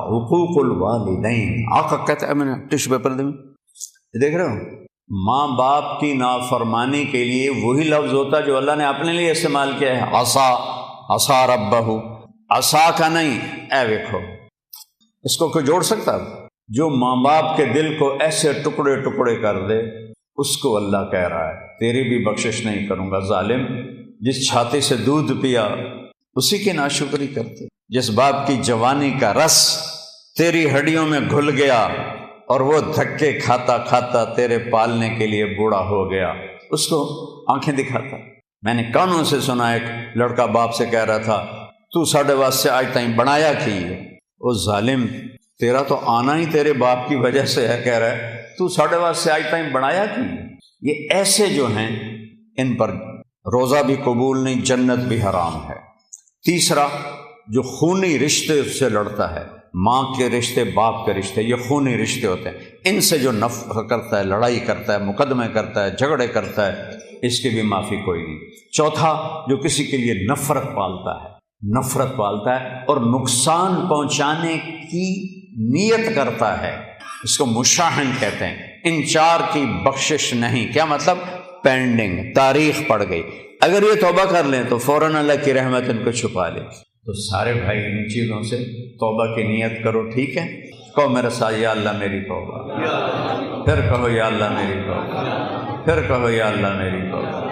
حقوق الوالدین، آقا کہتا ہے، میں نے ٹشو پیپر دیں دیکھ رہے ہو، ماں باپ کی نافرمانی کے لیے وہی لفظ ہوتا ہے جو اللہ نے اپنے لیے استعمال کیا ہے، عصا، عصا ربہ، عصا کا نہیں، اے ویکھو۔ اس کو کوئی جوڑ سکتا ہے؟ جو ماں باپ کے دل کو ایسے ٹکڑے ٹکڑے کر دے، اس کو اللہ کہہ رہا ہے تیری بھی بخشش نہیں کروں گا۔ ظالم، جس چھاتی سے دودھ پیا اسی کی ناشکری کرتے، جس باپ کی جوانی کا رس تیری ہڈیوں میں گھل گیا اور وہ دھکے کھاتا کھاتا تیرے پالنے کے لیے بوڑھا ہو گیا، اس کو آنکھیں دکھاتا۔ میں نے کانوں سے سنا ایک لڑکا باپ سے کہہ رہا تھا تو ساڑھے واسطے آج تائیں بنایا کی ہے؟ او ظالم، تیرا تو آنا ہی تیرے باپ کی وجہ سے ہے، کہہ رہا ہے تو ساڑھے واسطے آج تائیں بنایا کی ہے۔ یہ ایسے جو ہیں ان پر روزہ بھی قبول نہیں، جنت بھی حرام ہے۔ تیسرا، جو خونی رشتے سے لڑتا ہے، ماں کے رشتے، باپ کے رشتے، یہ خونی رشتے ہوتے ہیں، ان سے جو نفرت کرتا ہے، لڑائی کرتا ہے، مقدمے کرتا ہے، جھگڑے کرتا ہے، اس کی بھی معافی کوئی نہیں۔ چوتھا، جو کسی کے لیے نفرت پالتا ہے، نفرت پالتا ہے اور نقصان پہنچانے کی نیت کرتا ہے، اس کو مشاہن کہتے ہیں، ان چار کی بخشش نہیں۔ کیا مطلب؟ پینڈنگ، تاریخ پڑ گئی، اگر یہ توبہ کر لیں تو فوراً اللہ کی رحمت ان کو چھپا لے۔ تو سارے بھائی ان چیزوں سے توبہ کی نیت کرو، ٹھیک ہے؟ کہو میرے ساتھ، یا اللہ میری توبہ، پھر کہو یا اللہ میری توبہ، پھر کہو یا اللہ میری توبہ۔